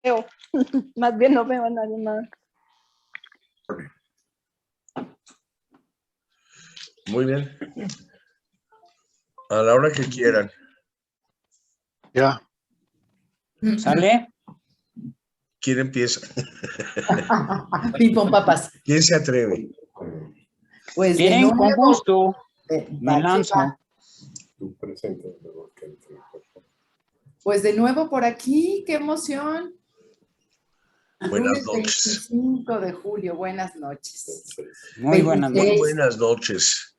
veo. Más bien no veo a nadie más. Muy bien. A la hora que quieran. Ya. ¿Sale? ¿Quién empieza? Ping-pong papas. ¿Quién se atreve? Pues de Bien, con nuevo, gusto. va Me que lanzo. va. Tú presenta, luego que entre. Pues de nuevo por aquí, qué emoción. Buenas Lunes noches. 25 de julio, buenas noches. Muy buenas Muy noches. buenas noches.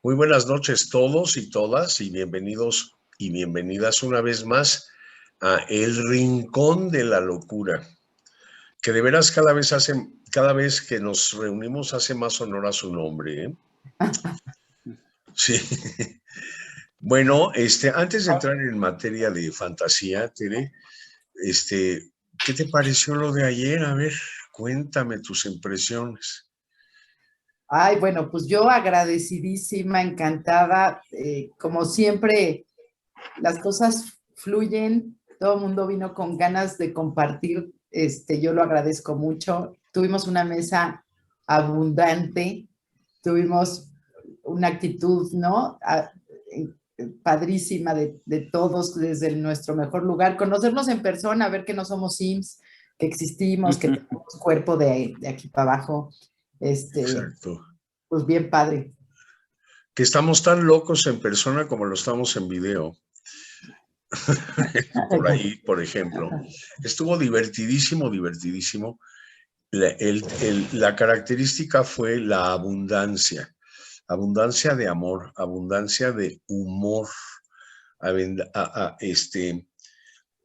Muy buenas noches todos y todas y bienvenidos y bienvenidas una vez más a El Rincón de la Locura, que de veras cada vez que nos reunimos hace más honor a su nombre, ¿eh? Sí. Bueno, antes de entrar en materia de fantasía, Tere, ¿qué te pareció lo de ayer? A ver, cuéntame tus impresiones. Ay, bueno, pues yo agradecidísima, encantada. Como siempre, las cosas fluyen, todo el mundo vino con ganas de compartir, yo lo agradezco mucho. Tuvimos una mesa abundante, tuvimos una actitud, ¿no? Padrísima de todos desde nuestro mejor lugar, conocernos en persona, ver que no somos Sims, que existimos, que tenemos cuerpo de aquí para abajo. Exacto. Pues bien padre. Que estamos tan locos en persona como lo estamos en video. Por ahí, por ejemplo. Estuvo divertidísimo, divertidísimo. La característica fue la abundancia. Abundancia de amor, abundancia de humor,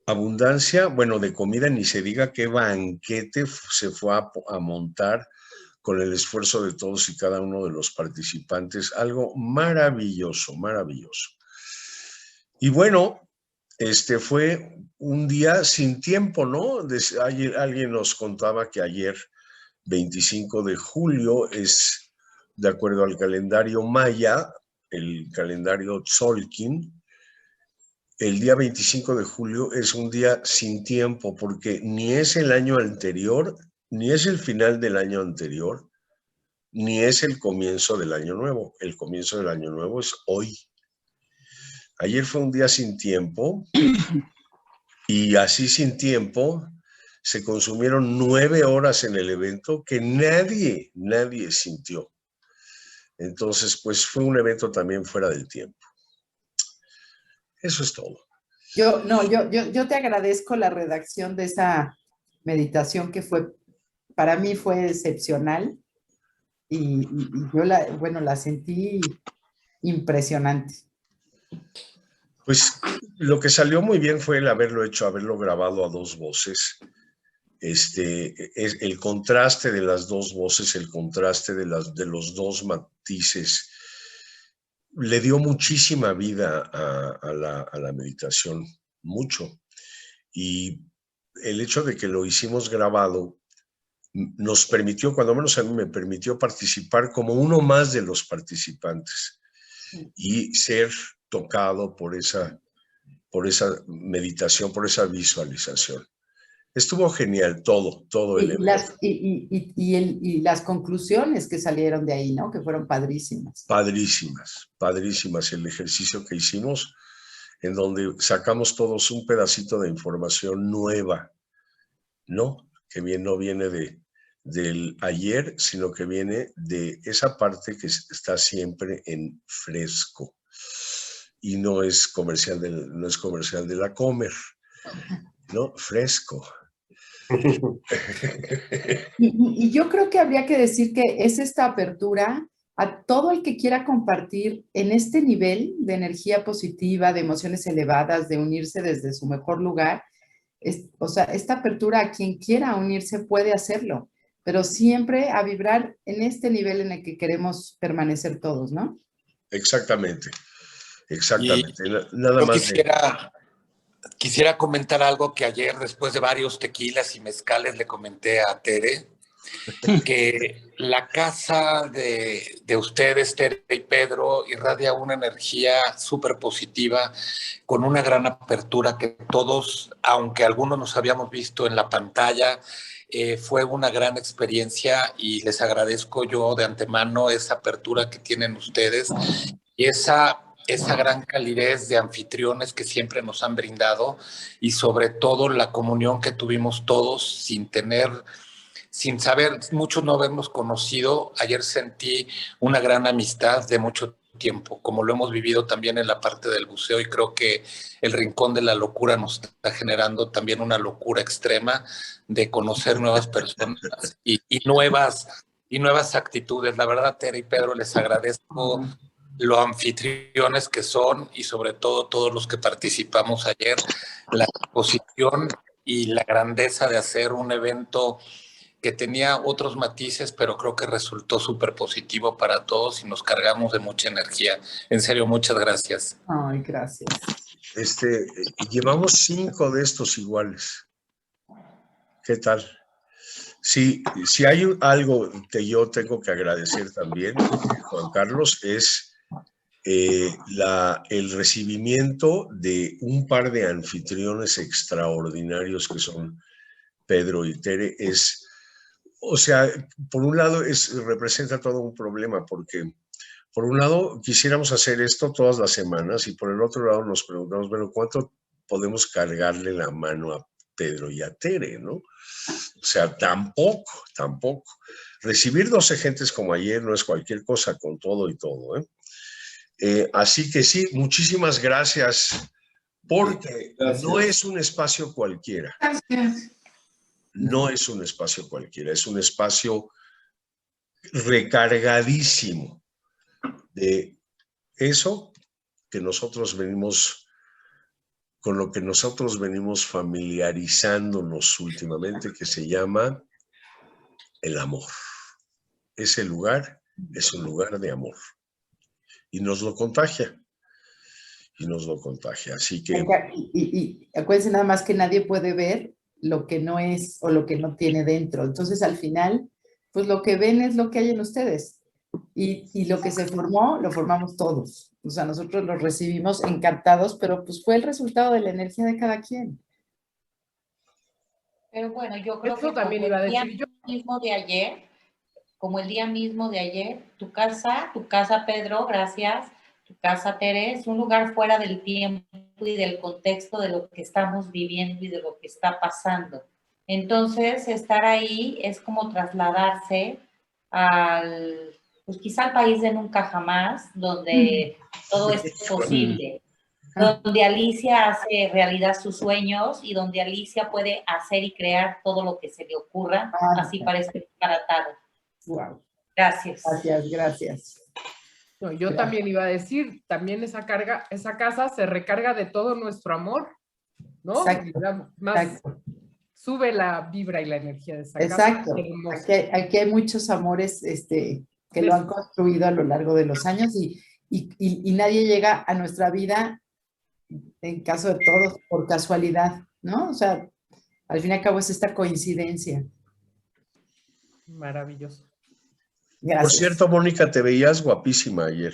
abundancia, bueno, de comida, ni se diga qué banquete se fue a montar con el esfuerzo de todos y cada uno de los participantes. Algo maravilloso, maravilloso. Y bueno, fue un día sin tiempo, ¿no? Alguien nos contaba que ayer, 25 de julio, es, de acuerdo al calendario maya, el calendario Tzolkin, el día 25 de julio es un día sin tiempo, porque ni es el año anterior, ni es el final del año anterior, ni es el comienzo del año nuevo. El comienzo del año nuevo es hoy. Ayer fue un día sin tiempo y así sin tiempo se consumieron 9 horas en el evento que nadie sintió. Entonces, pues fue un evento también fuera del tiempo. Eso es todo. Yo te agradezco la redacción de esa meditación que para mí fue excepcional y yo la sentí impresionante. Pues lo que salió muy bien fue el haberlo grabado a dos voces. Es el contraste de las dos voces, el contraste de los dos matices, le dio muchísima vida a la meditación, mucho. Y el hecho de que lo hicimos grabado nos permitió, cuando menos a mí me permitió participar como uno más de los participantes y ser tocado por esa meditación, por esa visualización. Estuvo genial todo el evento. Y las conclusiones que salieron de ahí, ¿no? Que fueron padrísimas. Padrísimas, padrísimas el ejercicio que hicimos, en donde sacamos todos un pedacito de información nueva, ¿no? Que no viene del ayer, sino que viene de esa parte que está siempre en fresco. Y no es comercial de la Comer, ¿no? Fresco. Y yo creo que habría que decir que es esta apertura a todo el que quiera compartir en este nivel de energía positiva, de emociones elevadas, de unirse desde su mejor lugar. O sea, esta apertura a quien quiera unirse puede hacerlo, pero siempre a vibrar en este nivel en el que queremos permanecer todos, ¿no? Exactamente, exactamente. Nada más. Quisiera comentar algo que ayer, después de varios tequilas y mezcales, le comenté a Tere. que la casa de ustedes, Tere y Pedro, irradia una energía súper positiva, con una gran apertura que todos, aunque algunos nos habíamos visto en la pantalla, fue una gran experiencia y les agradezco yo de antemano esa apertura que tienen ustedes y esa gran calidez de anfitriones que siempre nos han brindado y sobre todo la comunión que tuvimos todos sin saber, muchos no habernos conocido. Ayer sentí una gran amistad de mucho tiempo, como lo hemos vivido también en la parte del buceo, y creo que el Rincón de la Locura nos está generando también una locura extrema de conocer nuevas personas y nuevas actitudes. La verdad, Tere y Pedro, les agradezco los anfitriones que son y sobre todo todos los que participamos ayer, la disposición y la grandeza de hacer un evento que tenía otros matices, pero creo que resultó súper positivo para todos y nos cargamos de mucha energía. En serio, muchas gracias. Ay, gracias. Llevamos 5 de estos iguales. ¿Qué tal? Sí, si hay algo que yo tengo que agradecer también, Juan Carlos, es el recibimiento de un par de anfitriones extraordinarios que son Pedro y Tere. O sea, por un lado representa todo un problema, porque por un lado quisiéramos hacer esto todas las semanas y por el otro lado nos preguntamos, bueno, ¿cuánto podemos cargarle la mano a Pedro y a Tere, no? O sea, tampoco. Recibir 12 gentes como ayer no es cualquier cosa, con todo y todo, ¿eh? Así que sí, muchísimas gracias, porque no es un espacio cualquiera. Gracias. No es un espacio cualquiera, es un espacio recargadísimo de eso que nosotros venimos, con lo que nosotros venimos familiarizándonos últimamente, que se llama el amor. Ese lugar es un lugar de amor y nos lo contagia. Así que... Y acuérdense nada más que nadie puede ver lo que no es o lo que no tiene dentro. Entonces, al final, pues lo que ven es lo que hay en ustedes. Y lo que se formó, lo formamos todos. O sea, nosotros lo recibimos encantados, pero pues fue el resultado de la energía de cada quien. Pero bueno, yo creo Eso que también como iba a el día decir yo. mismo de ayer, tu casa, Pedro, gracias, tu casa, Tere, es un lugar fuera del tiempo y del contexto de lo que estamos viviendo y de lo que está pasando. Entonces, estar ahí es como trasladarse pues quizá al país de nunca jamás, donde todo es posible, donde Alicia hace realidad sus sueños y donde Alicia puede hacer y crear todo lo que se le ocurra, así parece disparatado. Wow. Gracias. Gracias. No, yo también iba a decir, también esa casa se recarga de todo nuestro amor, ¿no? Exacto. Sube la vibra y la energía de esa Exacto. casa. Aquí hay muchos amores que lo han construido a lo largo de los años y nadie llega a nuestra vida, en caso de todos, por casualidad, ¿no? O sea, al fin y al cabo es esta coincidencia. Maravilloso. Gracias. Por cierto, Mónica, te veías guapísima ayer.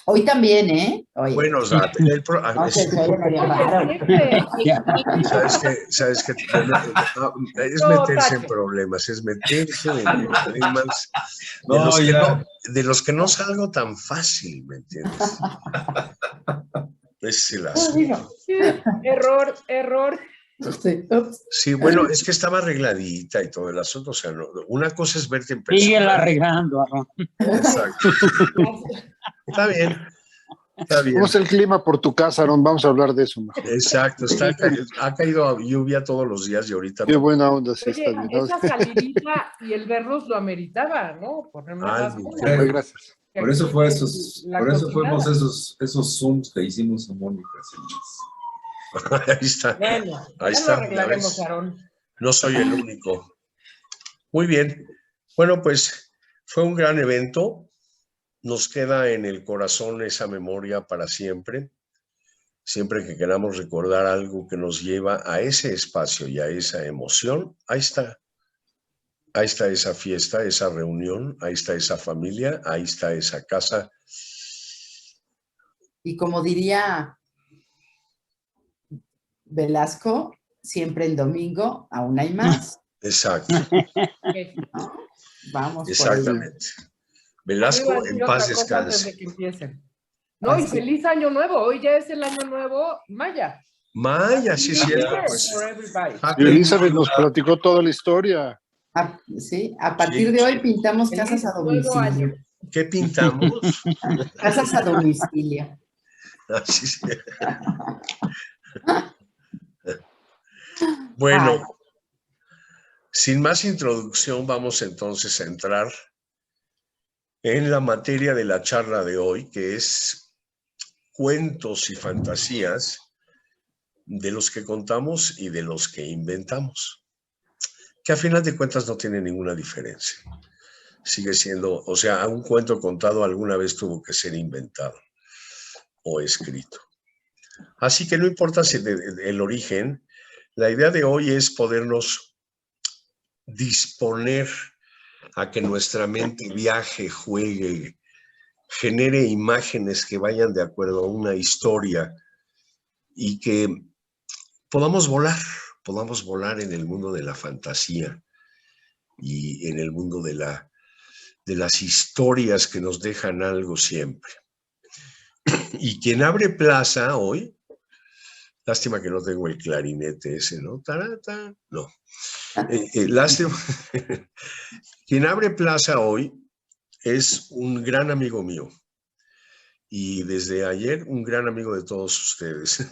Hoy también, ¿eh? Oye. Bueno, o sea, ¿Sabes qué? Es meterse en problemas, de los que no salgo tan fácil, ¿me entiendes? Es el asunto. Error. Sí, bueno, es que estaba arregladita y todo el asunto, o sea, una cosa es verte en persona. Síguela arreglando, Aarón. Exacto. Está bien. ¿Cómo es el clima por tu casa, Aarón? Vamos a hablar de eso mejor. Exacto, ha caído lluvia todos los días y ahorita... Qué buena onda, sí, oye, está bien. Esa salidita y el verlos lo ameritaba, ¿no? Gracias. Por eso fuimos esos Zooms que hicimos a Mónica. Ahí está. Bueno, ahí ya está. lo arreglaremos, Aarón. No soy el único. Muy bien. Bueno, pues fue un gran evento. Nos queda en el corazón esa memoria para siempre. Siempre que queramos recordar algo que nos lleva a ese espacio y a esa emoción, ahí está. ahí está esa fiesta, esa reunión, ahí está esa familia, ahí está esa casa. Y como diría Velasco, siempre el domingo aún hay más. Exacto. ¿No? Vamos exactamente. Velasco, en paz descanse. No, y feliz año nuevo. Hoy ya es el año nuevo maya. Maya, sí es cierto. Pues. Y Elizabeth nos platicó toda la historia. Sí, a partir de hoy pintamos casas a domicilio. ¿Qué pintamos? Casas a domicilio. Así es. Bueno, sin más introducción, vamos entonces a entrar en la materia de la charla de hoy, que es cuentos y fantasías de los que contamos y de los que inventamos, que a final de cuentas no tiene ninguna diferencia. Sigue siendo, o sea, un cuento contado alguna vez tuvo que ser inventado o escrito. Así que no importa si el origen, la idea de hoy es podernos disponer a que nuestra mente viaje, juegue, genere imágenes que vayan de acuerdo a una historia y que podamos volar en el mundo de la fantasía y en el mundo de las historias que nos dejan algo siempre. Y quien abre plaza hoy, lástima que no tengo el clarinete ese, ¿no? Tarata, no. Lástima. Quien abre plaza hoy es un gran amigo mío. Y desde ayer, un gran amigo de todos ustedes.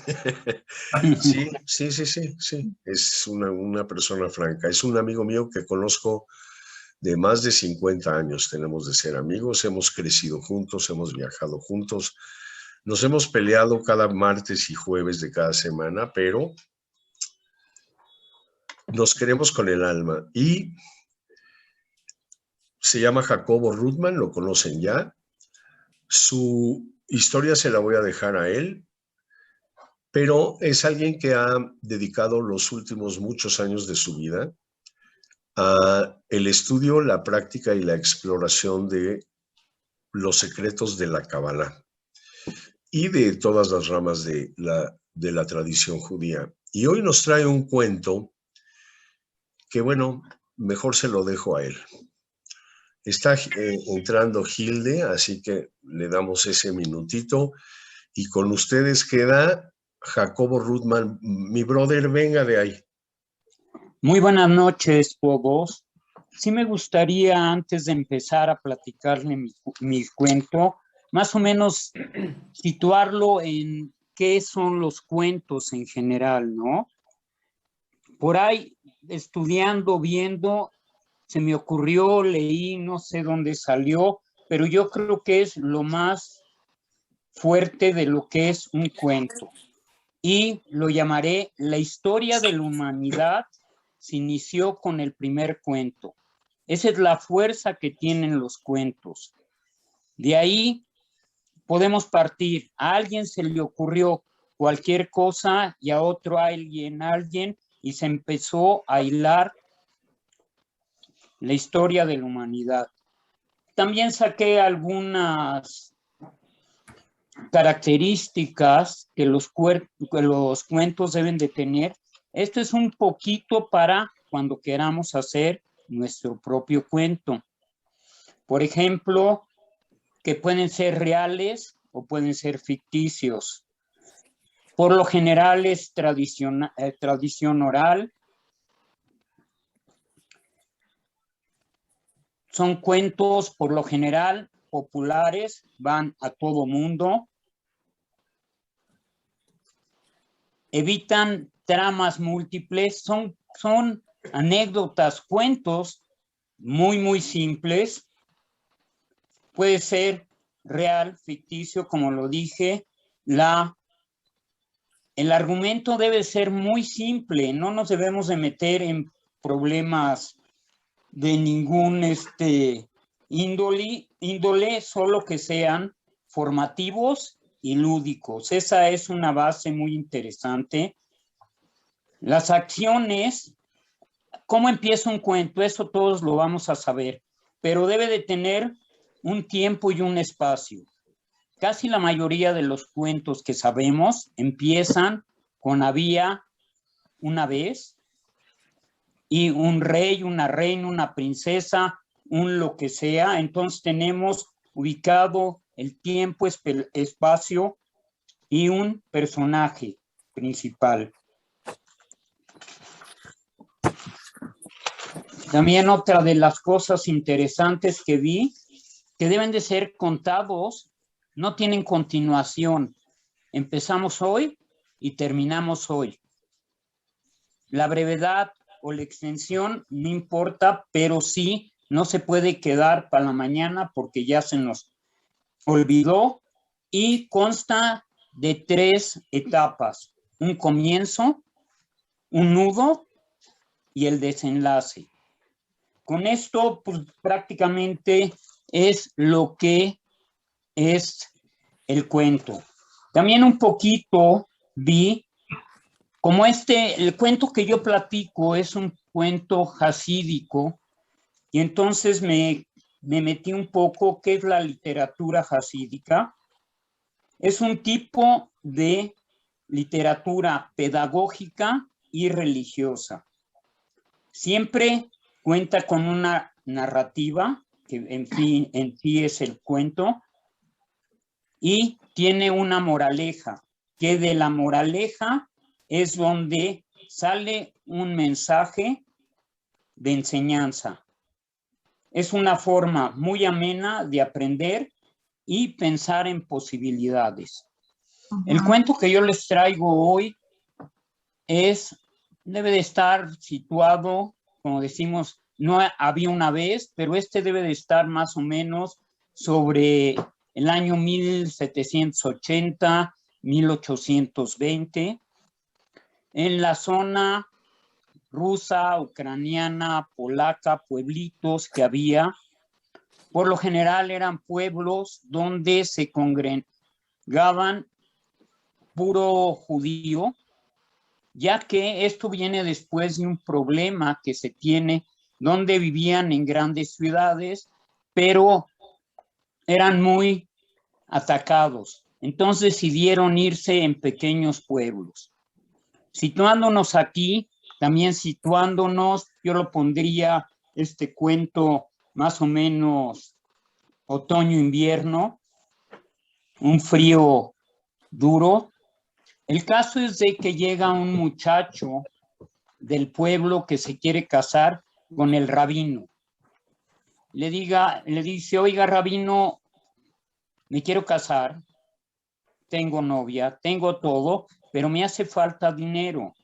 Sí. Es una persona franca. Es un amigo mío que conozco de más de 50 años. Tenemos de ser amigos, hemos crecido juntos, hemos viajado juntos. Nos hemos peleado cada martes y jueves de cada semana, pero nos queremos con el alma. Y se llama Jacobo Ruttmann, lo conocen ya. Su historia se la voy a dejar a él, pero es alguien que ha dedicado los últimos muchos años de su vida a el estudio, la práctica y la exploración de los secretos de la Kabbalah y de todas las ramas de la tradición judía. Y hoy nos trae un cuento que, bueno, mejor se lo dejo a él. Está entrando Hilde, así que le damos ese minutito. Y con ustedes queda Jacobo Ruttmann. Mi brother, venga de ahí. Muy buenas noches, todos. Sí me gustaría, antes de empezar a platicarle mi cuento, más o menos situarlo en qué son los cuentos en general, ¿no? Por ahí, estudiando, viendo, se me ocurrió, leí, no sé dónde salió, pero yo creo que es lo más fuerte de lo que es un cuento. Y lo llamaré La historia de la humanidad se inició con el primer cuento. Esa es la fuerza que tienen los cuentos. De ahí podemos partir. A alguien se le ocurrió cualquier cosa y a otro alguien, y se empezó a hilar la historia de la humanidad. También saqué algunas características que los cuentos deben de tener. Esto es un poquito para cuando queramos hacer nuestro propio cuento. Por ejemplo, que pueden ser reales o pueden ser ficticios. Por lo general es tradición oral. Son cuentos, por lo general, populares, van a todo mundo. Evitan tramas múltiples, son anécdotas, cuentos muy, muy simples. Puede ser real, ficticio, como lo dije. El argumento debe ser muy simple, no nos debemos de meter en problemas de ningún índole, solo que sean formativos y lúdicos. Esa es una base muy interesante. Las acciones ¿Cómo empieza un cuento? Eso todos lo vamos a saber, pero debe de tener un tiempo y un espacio. Casi la mayoría de los cuentos que sabemos empiezan con había una vez y un rey, una reina, una princesa, un lo que sea. Entonces tenemos ubicado el tiempo, espacio y un personaje principal. También otra de las cosas interesantes que vi, que deben de ser contados, no tienen continuación. Empezamos hoy y terminamos hoy. La brevedad o la extensión no importa, pero sí no se puede quedar para la mañana porque ya se nos olvidó, y consta de 3 etapas: un comienzo, un nudo y el desenlace. Con esto, pues prácticamente es lo que es el cuento. También un poquito vi, como el cuento que yo platico es un cuento jasídico, y entonces me metí un poco qué es la literatura jasídica. Es un tipo de literatura pedagógica y religiosa. Siempre cuenta con una narrativa, que en sí es el cuento, y tiene una moraleja, que de la moraleja es donde sale un mensaje de enseñanza. Es una forma muy amena de aprender y pensar en posibilidades. El cuento que yo les traigo hoy debe de estar situado, como decimos, no había una vez, pero debe de estar más o menos sobre el año 1780, 1820, en la zona rusa, ucraniana, polaca, pueblitos que había. Por lo general eran pueblos donde se congregaban puro judío, ya que esto viene después de un problema que se tiene donde vivían en grandes ciudades, pero eran muy atacados. Entonces decidieron irse en pequeños pueblos. Situándonos aquí, también situándonos, yo lo pondría este cuento más o menos otoño-invierno, un frío duro. El caso es de que llega un muchacho del pueblo que se quiere casar con el rabino. Le dice, oiga, rabino, me quiero casar, tengo novia, tengo todo, pero me hace falta dinero.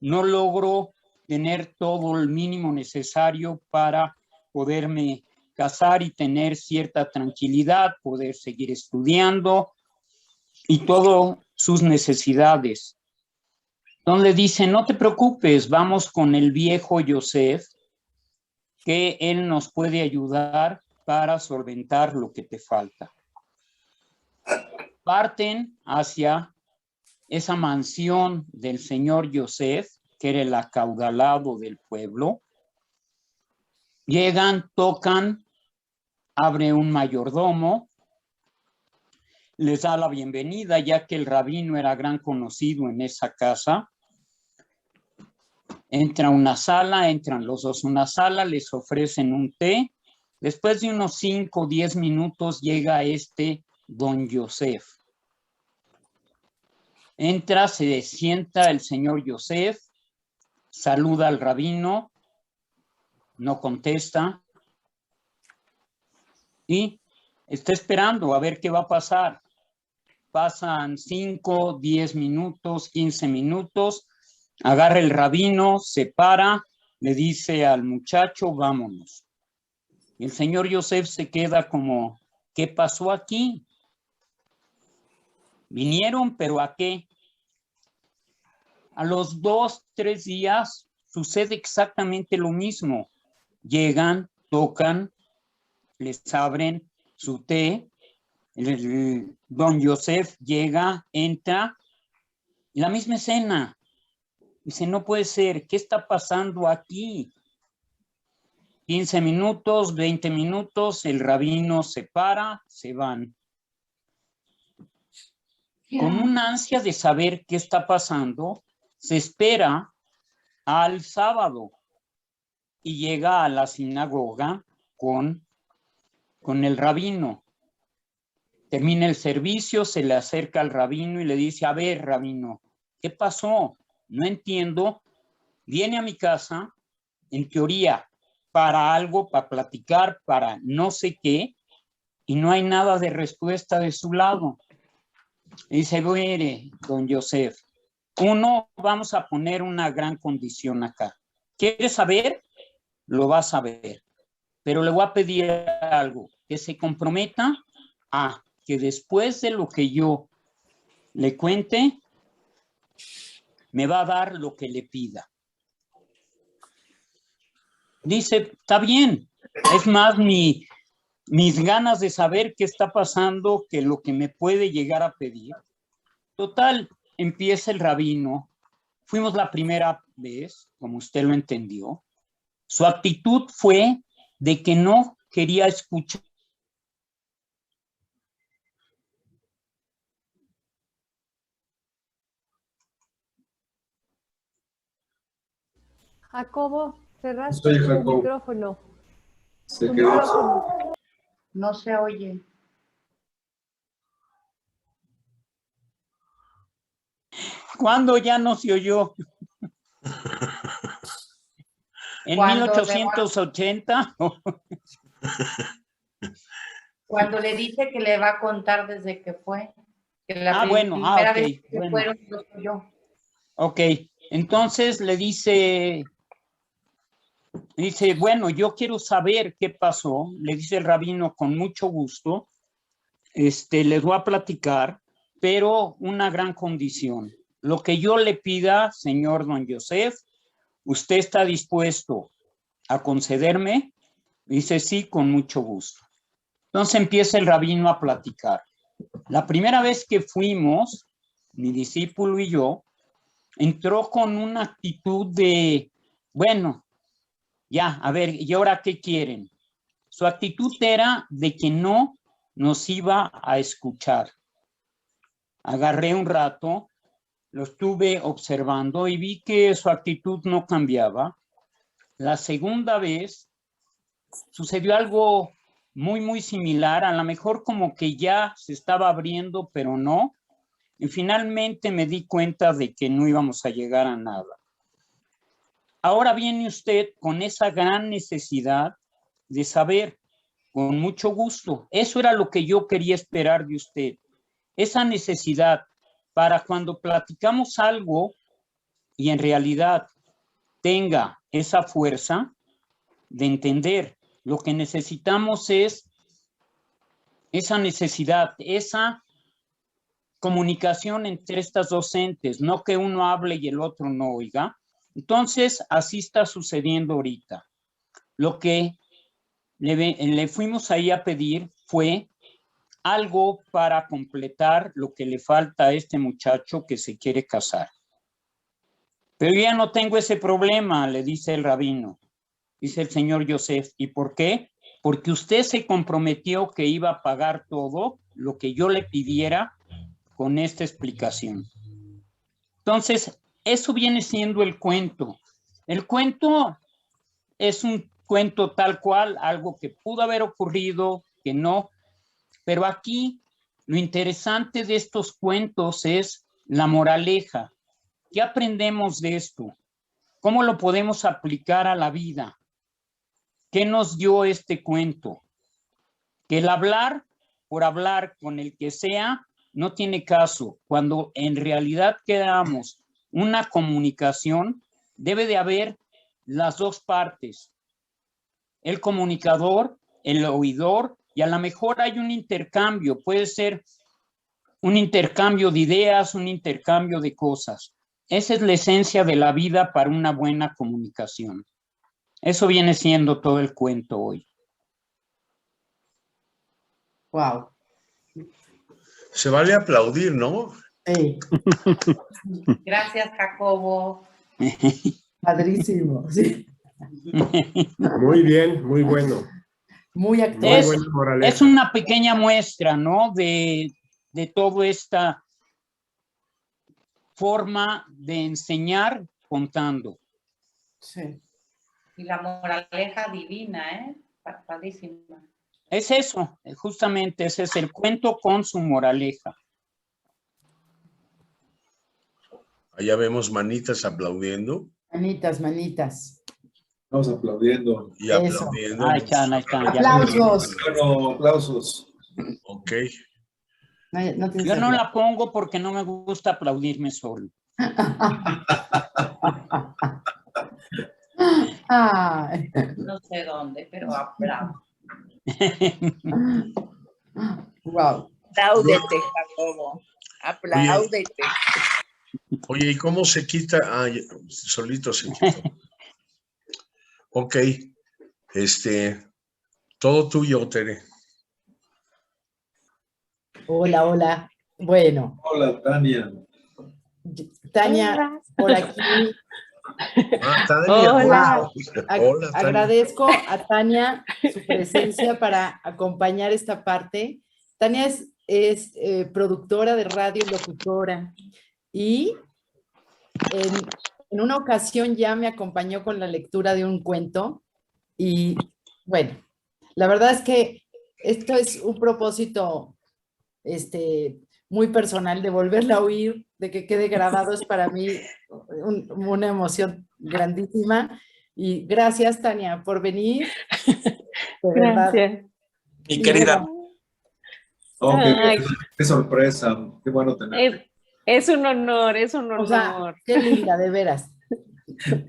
No logro tener todo el mínimo necesario para poderme casar y tener cierta tranquilidad, poder seguir estudiando y todas sus necesidades. Entonces le dice, no te preocupes, vamos con el viejo Yosef, que él nos puede ayudar para solventar lo que te falta. Parten hacia esa mansión del señor Yosef, que era el acaudalado del pueblo. Llegan, tocan, abre un mayordomo, les da la bienvenida, ya que el rabino era gran conocido en esa casa. Entra a una sala, entran los dos a una sala, les ofrecen un té. Después de unos 5 o 10 minutos llega don Yosef. Entra, se sienta el señor Yosef, saluda al rabino, no contesta y está esperando a ver qué va a pasar. Pasan 5, 10 minutos, 15 minutos, agarra el rabino, se para, le dice al muchacho, vámonos. Y el señor Yosef se queda como, ¿qué pasó aquí? Vinieron, pero ¿a qué? A los 2, 3 días sucede exactamente lo mismo. Llegan, tocan, les abren su té, don Yosef llega, entra, y la misma escena. Dice, no puede ser, ¿qué está pasando aquí? 15 minutos, 20 minutos, el rabino se para, se van. Con una ansia de saber qué está pasando, se espera al sábado y llega a la sinagoga con el rabino. Termina el servicio, se le acerca al rabino y le dice, a ver, rabino, ¿qué pasó? No entiendo. Viene a mi casa, en teoría, para algo, para platicar, para no sé qué, y no hay nada de respuesta de su lado. Dice, mire, don Yosef, uno, vamos a poner una gran condición acá. ¿Quieres saber? Lo vas a ver. Pero le voy a pedir algo, que se comprometa a que después de lo que yo le cuente, me va a dar lo que le pida. Dice, está bien. Es más mis ganas de saber qué está pasando que lo que me puede llegar a pedir. Total, empieza el rabino. Fuimos la primera vez, como usted lo entendió. Su actitud fue de que no quería escuchar. Jacobo, cerraste el micrófono. Se quedó. No se oye. ¿Cuándo ya no se oyó? ¿En 1880? Cuando le dice que le va a contar desde que fue. Que la primera vez que fueron, lo oyó. Ok, entonces le dice, bueno, yo quiero saber qué pasó. Le dice el rabino con mucho gusto. Les voy a platicar, pero una gran condición. Lo que yo le pida, señor don Yosef, ¿usted está dispuesto a concederme? Dice, sí, con mucho gusto. Entonces empieza el rabino a platicar. La primera vez que fuimos, mi discípulo y yo, entró con una actitud de, bueno, ya, a ver, ¿y ahora qué quieren? Su actitud era de que no nos iba a escuchar. Agarré un rato, lo estuve observando y vi que su actitud no cambiaba. La segunda vez sucedió algo muy, muy similar, a lo mejor como que ya se estaba abriendo, pero no. Y finalmente me di cuenta de que no íbamos a llegar a nada. Ahora viene usted con esa gran necesidad de saber, con mucho gusto. Eso era lo que yo quería esperar de usted. Esa necesidad para cuando platicamos algo y en realidad tenga esa fuerza de entender. Lo que necesitamos es esa necesidad, esa comunicación entre estas dos entes, no que uno hable y el otro no oiga. Entonces, así está sucediendo ahorita. Lo que le fuimos ahí a pedir fue algo para completar lo que le falta a este muchacho que se quiere casar. Pero ya no tengo ese problema, le dice el rabino. Dice el señor Yosef. ¿Y por qué? Porque usted se comprometió que iba a pagar todo lo que yo le pidiera con esta explicación. Entonces, eso viene siendo el cuento. El cuento es un cuento tal cual, algo que pudo haber ocurrido, que no. Pero aquí lo interesante de estos cuentos es la moraleja. ¿Qué aprendemos de esto? ¿Cómo lo podemos aplicar a la vida? ¿Qué nos dio este cuento? Que el hablar por hablar con el que sea no tiene caso. Cuando en realidad queramos una comunicación, debe de haber las dos partes. El comunicador, el oidor, y a lo mejor hay un intercambio. Puede ser un intercambio de ideas, un intercambio de cosas. Esa es la esencia de la vida para una buena comunicación. Eso viene siendo todo el cuento hoy. Wow. Se vale aplaudir, ¿no? Sí. Gracias, Jacobo. Padrísimo, sí. Muy bien, muy bueno. Muy actual. Es una pequeña muestra, ¿no? De toda esta forma de enseñar contando. Sí. Y la moraleja divina, ¿eh? Padrísima. Es eso, justamente ese es el cuento con su moraleja. Allá vemos manitas aplaudiendo. Manitas. Estamos aplaudiendo. Y aplaudiendo. Ahí están. Aplausos. Bueno, aplausos. Ok. Yo no la pongo porque no me gusta aplaudirme solo. No sé dónde, pero aplaudo. Wow. Apláudete, Jacobo. Apláudete. Oye, ¿y cómo se quita? Ah, solito se quitó. Ok. Todo tuyo, Tere. Hola. Bueno. Hola, Tania. Tania, por aquí. Tania. Hola. Hola, Tania. Agradezco a Tania su presencia para acompañar esta parte. Tania es productora de radio y locutora. Y en una ocasión ya me acompañó con la lectura de un cuento. Y bueno, la verdad es que esto es un propósito muy personal de volverla a oír, de que quede grabado, es para mí una emoción grandísima. Y gracias, Tania, por venir. Gracias. Mi querida. Qué sorpresa, qué bueno tener. Es un honor, O sea, qué linda, de veras.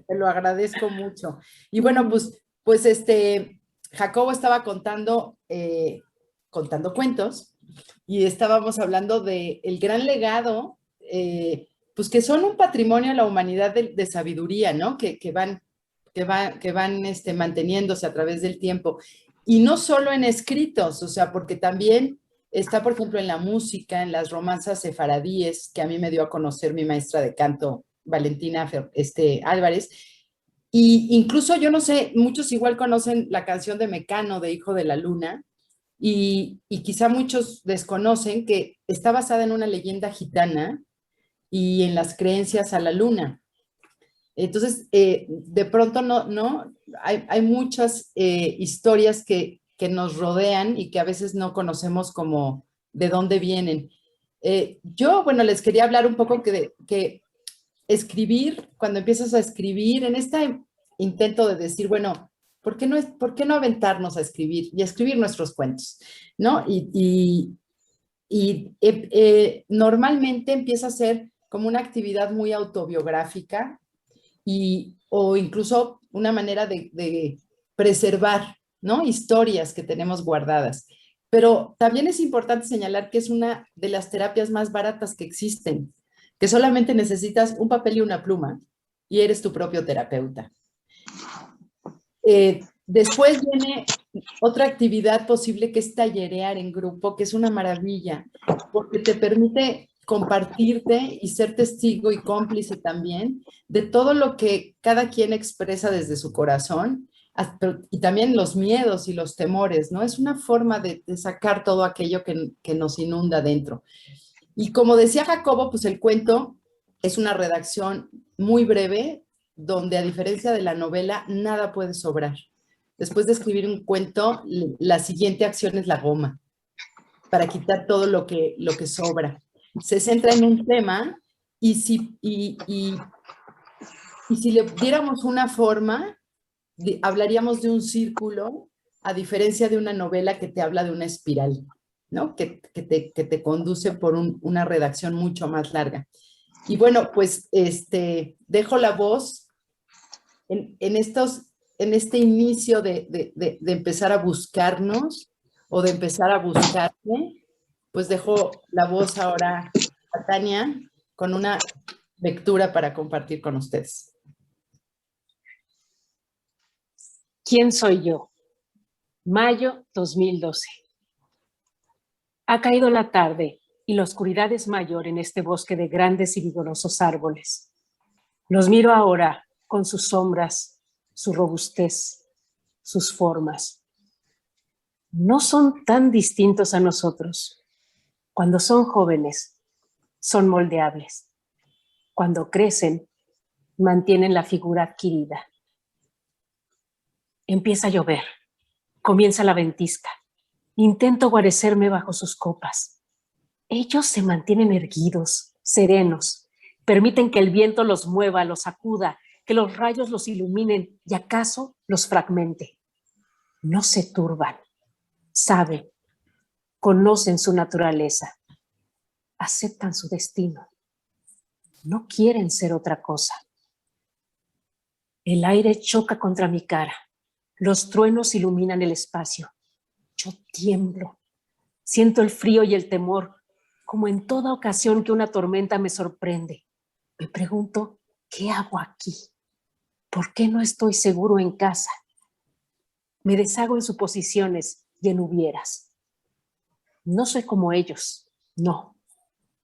Te lo agradezco mucho. Y bueno, pues Jacobo estaba contando cuentos y estábamos hablando de el gran legado, pues que son un patrimonio de la humanidad de sabiduría, ¿no? Que van manteniéndose a través del tiempo. Y no solo en escritos, o sea, porque también está, por ejemplo, en la música, en las romanzas sefaradíes, que a mí me dio a conocer mi maestra de canto, Valentina Álvarez. Y incluso, yo no sé, muchos igual conocen la canción de Mecano, de Hijo de la Luna, y quizá muchos desconocen que está basada en una leyenda gitana y en las creencias a la luna. Entonces, de pronto hay muchas historias que nos rodean y que a veces no conocemos como de dónde vienen. Yo, bueno, les quería hablar un poco que escribir, cuando empiezas a escribir, en este intento de decir, bueno, ¿por qué no aventarnos a escribir y a escribir nuestros cuentos? ¿No? Normalmente empieza a ser como una actividad muy autobiográfica o incluso una manera de preservar, ¿no? Historias que tenemos guardadas. Pero también es importante señalar que es una de las terapias más baratas que existen, que solamente necesitas un papel y una pluma y eres tu propio terapeuta. Después viene otra actividad posible que es tallerear en grupo, que es una maravilla, porque te permite compartirte y ser testigo y cómplice también de todo lo que cada quien expresa desde su corazón y también los miedos y los temores, ¿no? Es una forma de sacar todo aquello que nos inunda dentro. Y como decía Jacobo, pues el cuento es una redacción muy breve, donde a diferencia de la novela, nada puede sobrar. Después de escribir un cuento, la siguiente acción es la goma, para quitar todo lo que sobra. Se centra en un tema y si le diéramos una forma, hablaríamos de un círculo, a diferencia de una novela que te habla de una espiral, ¿no? Que te conduce por una redacción mucho más larga. Y bueno, pues dejo la voz en este inicio de empezar a buscarnos o de empezar a buscarme, pues dejo la voz ahora a Tania con una lectura para compartir con ustedes. ¿Quién soy yo? Mayo 2012. Ha caído la tarde y la oscuridad es mayor en este bosque de grandes y vigorosos árboles. Los miro ahora con sus sombras, su robustez, sus formas. No son tan distintos a nosotros. Cuando son jóvenes, son moldeables. Cuando crecen, mantienen la figura adquirida. Empieza a llover. Comienza la ventisca. Intento guarecerme bajo sus copas. Ellos se mantienen erguidos, serenos. Permiten que el viento los mueva, los sacuda, que los rayos los iluminen y acaso los fragmente. No se turban. Saben, conocen su naturaleza. Aceptan su destino. No quieren ser otra cosa. El aire choca contra mi cara. Los truenos iluminan el espacio. Yo tiemblo. Siento el frío y el temor, como en toda ocasión que una tormenta me sorprende. Me pregunto, ¿qué hago aquí? ¿Por qué no estoy seguro en casa? Me deshago en suposiciones y en hubieras. No soy como ellos, no.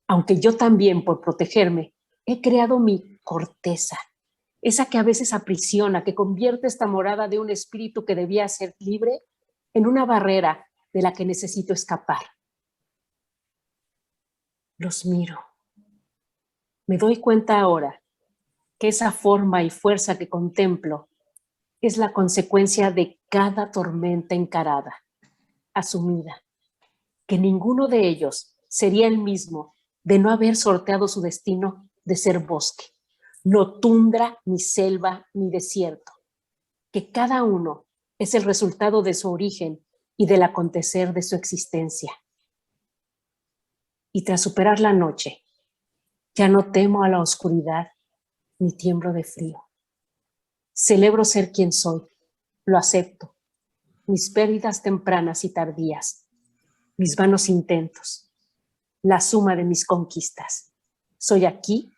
Aunque yo también, por protegerme, he creado mi corteza, esa que a veces aprisiona, que convierte esta morada de un espíritu que debía ser libre en una barrera de la que necesito escapar. Los miro. Me doy cuenta ahora que esa forma y fuerza que contemplo es la consecuencia de cada tormenta encarada, asumida, que ninguno de ellos sería el mismo de no haber sorteado su destino de ser bosque, no tundra, ni selva, ni desierto, que cada uno es el resultado de su origen y del acontecer de su existencia. Y tras superar la noche, ya no temo a la oscuridad ni tiemblo de frío. Celebro ser quien soy, lo acepto, mis pérdidas tempranas y tardías, mis vanos intentos, la suma de mis conquistas. Soy aquí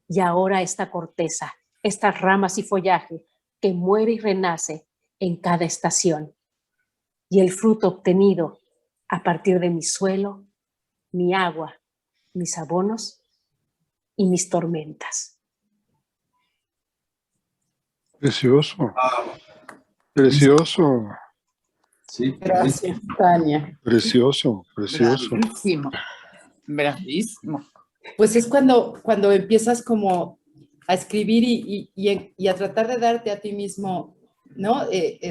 y ahora esta corteza, estas ramas y follaje que muere y renace en cada estación. Y el fruto obtenido a partir de mi suelo, mi agua, mis abonos y mis tormentas. Precioso. Precioso. Sí. Gracias, Tania. Precioso, precioso. Bravísimo. Bravísimo. Pues es cuando empiezas como a escribir y a tratar de darte a ti mismo, ¿no?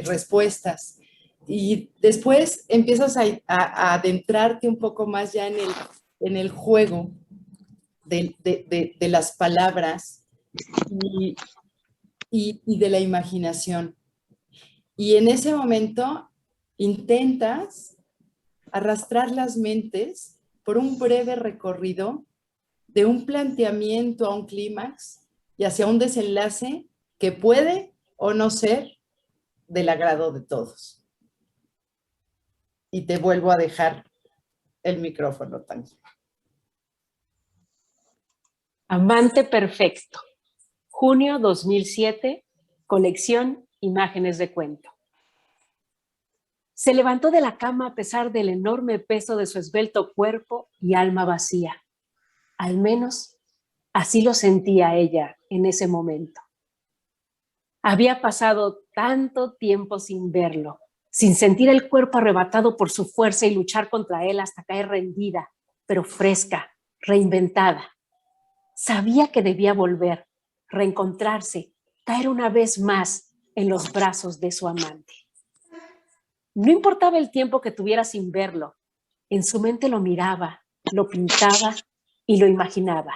Respuestas. Y después empiezas a adentrarte un poco más ya en el juego de las palabras y de la imaginación. Y en ese momento intentas arrastrar las mentes por un breve recorrido de un planteamiento a un clímax y hacia un desenlace que puede o no ser del agrado de todos. Y te vuelvo a dejar el micrófono, Tania. Amante perfecto. Junio 2007, colección Imágenes de Cuento. Se levantó de la cama a pesar del enorme peso de su esbelto cuerpo y alma vacía. Al menos así lo sentía ella en ese momento. Había pasado tanto tiempo sin verlo, sin sentir el cuerpo arrebatado por su fuerza y luchar contra él hasta caer rendida, pero fresca, reinventada. Sabía que debía volver, reencontrarse, caer una vez más en los brazos de su amante. No importaba el tiempo que tuviera sin verlo, en su mente lo miraba, lo pintaba y lo imaginaba,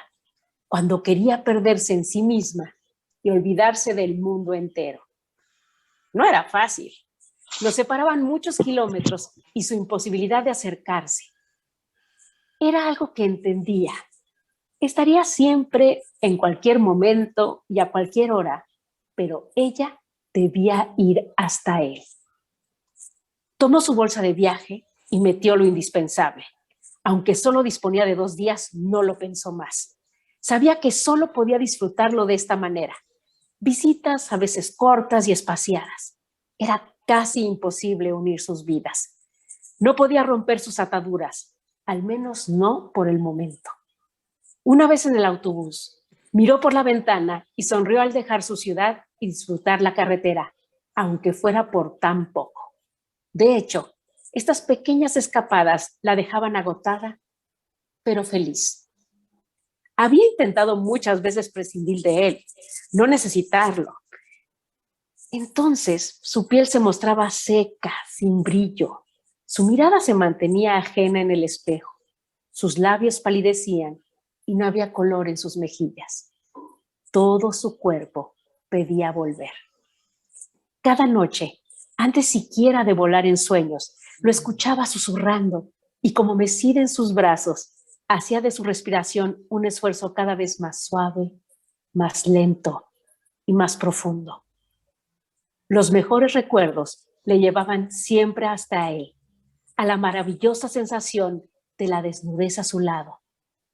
cuando quería perderse en sí misma y olvidarse del mundo entero. No era fácil. Nos separaban muchos kilómetros y su imposibilidad de acercarse. Era algo que entendía. Estaría siempre, en cualquier momento y a cualquier hora, pero ella debía ir hasta él. Tomó su bolsa de viaje y metió lo indispensable. Aunque solo disponía de 2 días, no lo pensó más. Sabía que solo podía disfrutarlo de esta manera. Visitas a veces cortas y espaciadas. Era casi imposible unir sus vidas. No podía romper sus ataduras, al menos no por el momento. Una vez en el autobús, Miró por la ventana y sonrió al dejar su ciudad y disfrutar la carretera, aunque fuera por tan poco. De hecho, estas pequeñas escapadas la dejaban agotada, pero feliz. Había intentado muchas veces prescindir de él, no necesitarlo. Entonces, su piel se mostraba seca, sin brillo. Su mirada se mantenía ajena en el espejo. Sus labios palidecían y no había color en sus mejillas. Todo su cuerpo pedía volver. Cada noche, antes siquiera de volar en sueños, lo escuchaba susurrando y como mecida en sus brazos, hacía de su respiración un esfuerzo cada vez más suave, más lento y más profundo. Los mejores recuerdos le llevaban siempre hasta él, a la maravillosa sensación de la desnudez a su lado,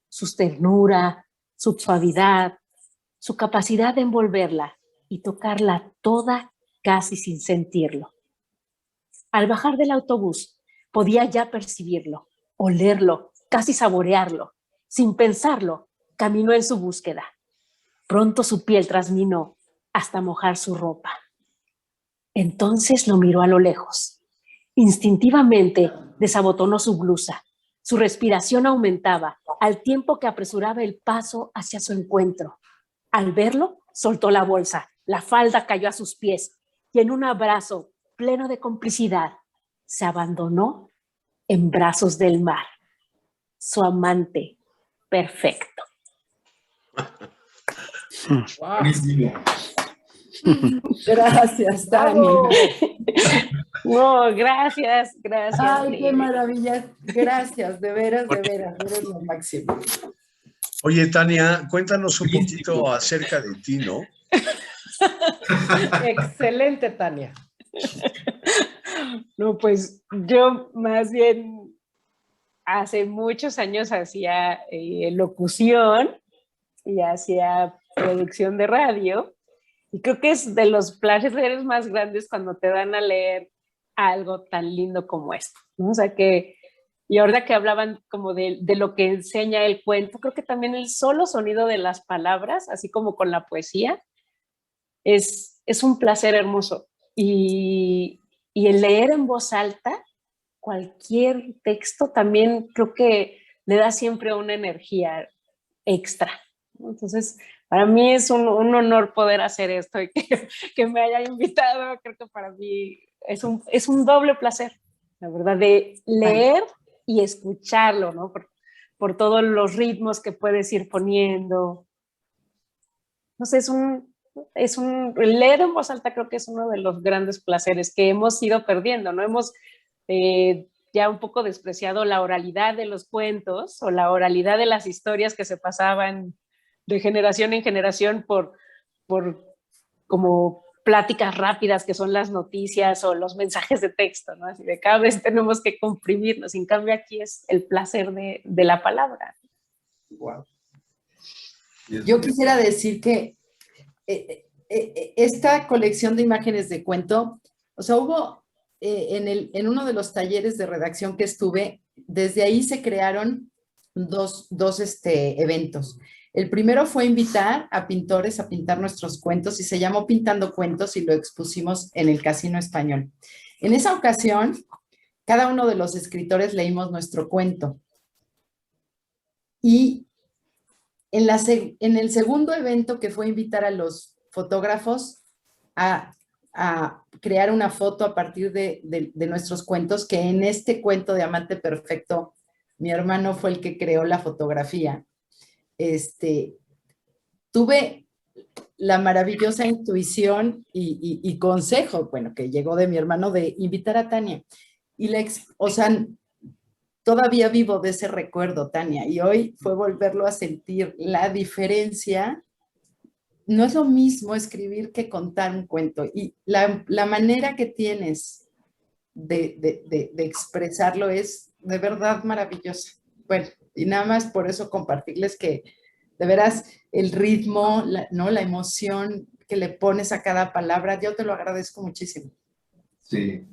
su ternura, su suavidad, su capacidad de envolverla y tocarla toda casi sin sentirlo. Al bajar del autobús, podía ya percibirlo, olerlo, casi saborearlo. Sin pensarlo, caminó en su búsqueda. Pronto su piel trasminó hasta mojar su ropa. Entonces lo miró a lo lejos. Instintivamente desabotonó su blusa. Su respiración aumentaba al tiempo que apresuraba el paso hacia su encuentro. Al verlo, soltó la bolsa. La falda cayó a sus pies y en un abrazo pleno de complicidad, se abandonó en brazos del mar. Su amante perfecto. Buenísimo. Gracias, Tani. No, gracias. Ay, qué maravilla. Gracias, de veras, eres lo máximo. Oye, Tania, cuéntanos un poquito acerca de ti, ¿no? Excelente, Tania. No, pues yo más bien hace muchos años hacía locución y hacía producción de radio. Y creo que es de los placeres más grandes cuando te dan a leer algo tan lindo como esto, ¿no? O sea que, y ahora que hablaban como de lo que enseña el cuento, creo que también el solo sonido de las palabras, así como con la poesía, es un placer hermoso. Y el leer en voz alta cualquier texto también creo que le da siempre una energía extra. Entonces, para mí es un honor poder hacer esto y que me haya invitado. Creo que para mí es un doble placer, la verdad, de leer y escucharlo, ¿no? Por todos los ritmos que puedes ir poniendo. No sé, leer en voz alta creo que es uno de los grandes placeres que hemos ido perdiendo, ¿no? Hemos ya un poco despreciado la oralidad de los cuentos o la oralidad de las historias que se pasaban de generación en generación por como pláticas rápidas que son las noticias o los mensajes de texto, ¿no? Así de cada vez tenemos que comprimirnos. En cambio aquí es el placer de la palabra. Wow. Yo quisiera decir que esta colección de imágenes de cuento, o sea, hubo en uno de los talleres de redacción que estuve, desde ahí se crearon dos eventos. El primero fue invitar a pintores a pintar nuestros cuentos y se llamó Pintando Cuentos y lo expusimos en el Casino Español. En esa ocasión, cada uno de los escritores leímos nuestro cuento. Y en el segundo evento, que fue invitar a los fotógrafos a crear una foto a partir de nuestros cuentos, que en este cuento de Amante Perfecto, mi hermano fue el que creó la fotografía. Tuve la maravillosa intuición y consejo, bueno, que llegó de mi hermano, de invitar a Tania. O sea, todavía vivo de ese recuerdo, Tania, y hoy fue volverlo a sentir. La diferencia, no es lo mismo escribir que contar un cuento, y la manera que tienes de expresarlo es de verdad maravillosa. Bueno, y nada más por eso compartirles que de veras el ritmo, la emoción que le pones a cada palabra, yo te lo agradezco muchísimo. Sí.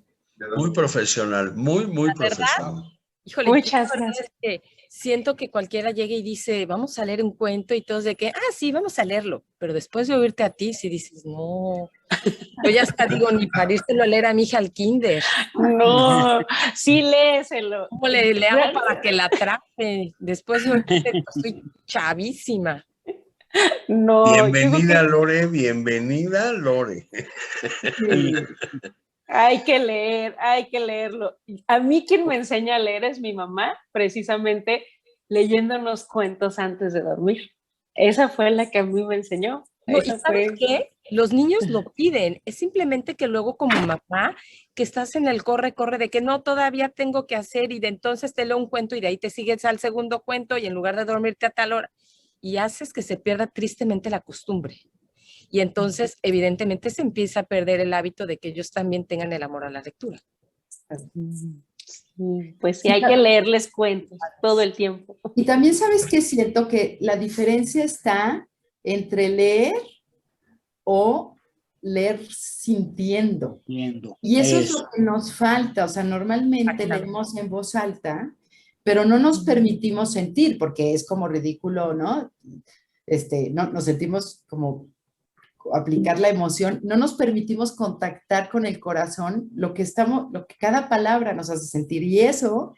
Muy profesional, muy profesional. Híjole, Muchas yo la verdad gracias. es que siento que cualquiera llegue y dice, vamos a leer un cuento y todos de que, sí, vamos a leerlo. Pero después de oírte a ti, si dices, no, yo ya hasta digo, ni para írselo a leer a mi hija al kinder. No, sí léeselo. ¿Cómo le hago para que la atrape? Después de oírte, estoy chavísima. No, bienvenida, Lore, bienvenida, Lore. Sí. Hay que leerlo. A mí quien me enseña a leer es mi mamá, precisamente leyéndonos cuentos antes de dormir. Esa fue la que a mí me enseñó. No, ¿y sabes qué? Los niños lo piden. Es simplemente que luego como mamá, que estás en el corre de que no, todavía tengo que hacer y de entonces te leo un cuento y de ahí te sigues al segundo cuento y en lugar de dormirte a tal hora. Y haces que se pierda tristemente la costumbre. Y entonces, evidentemente, se empieza a perder el hábito de que ellos también tengan el amor a la lectura. Pues sí, hay que leerles cuentos todo el tiempo. Y también sabes que siento que la diferencia está entre leer o leer sintiendo. Y eso es lo que nos falta. O sea, normalmente leemos en voz alta, pero no nos permitimos sentir, porque es como ridículo, ¿no? No nos sentimos como aplicar la emoción, no nos permitimos contactar con el corazón, lo que cada palabra nos hace sentir, y eso,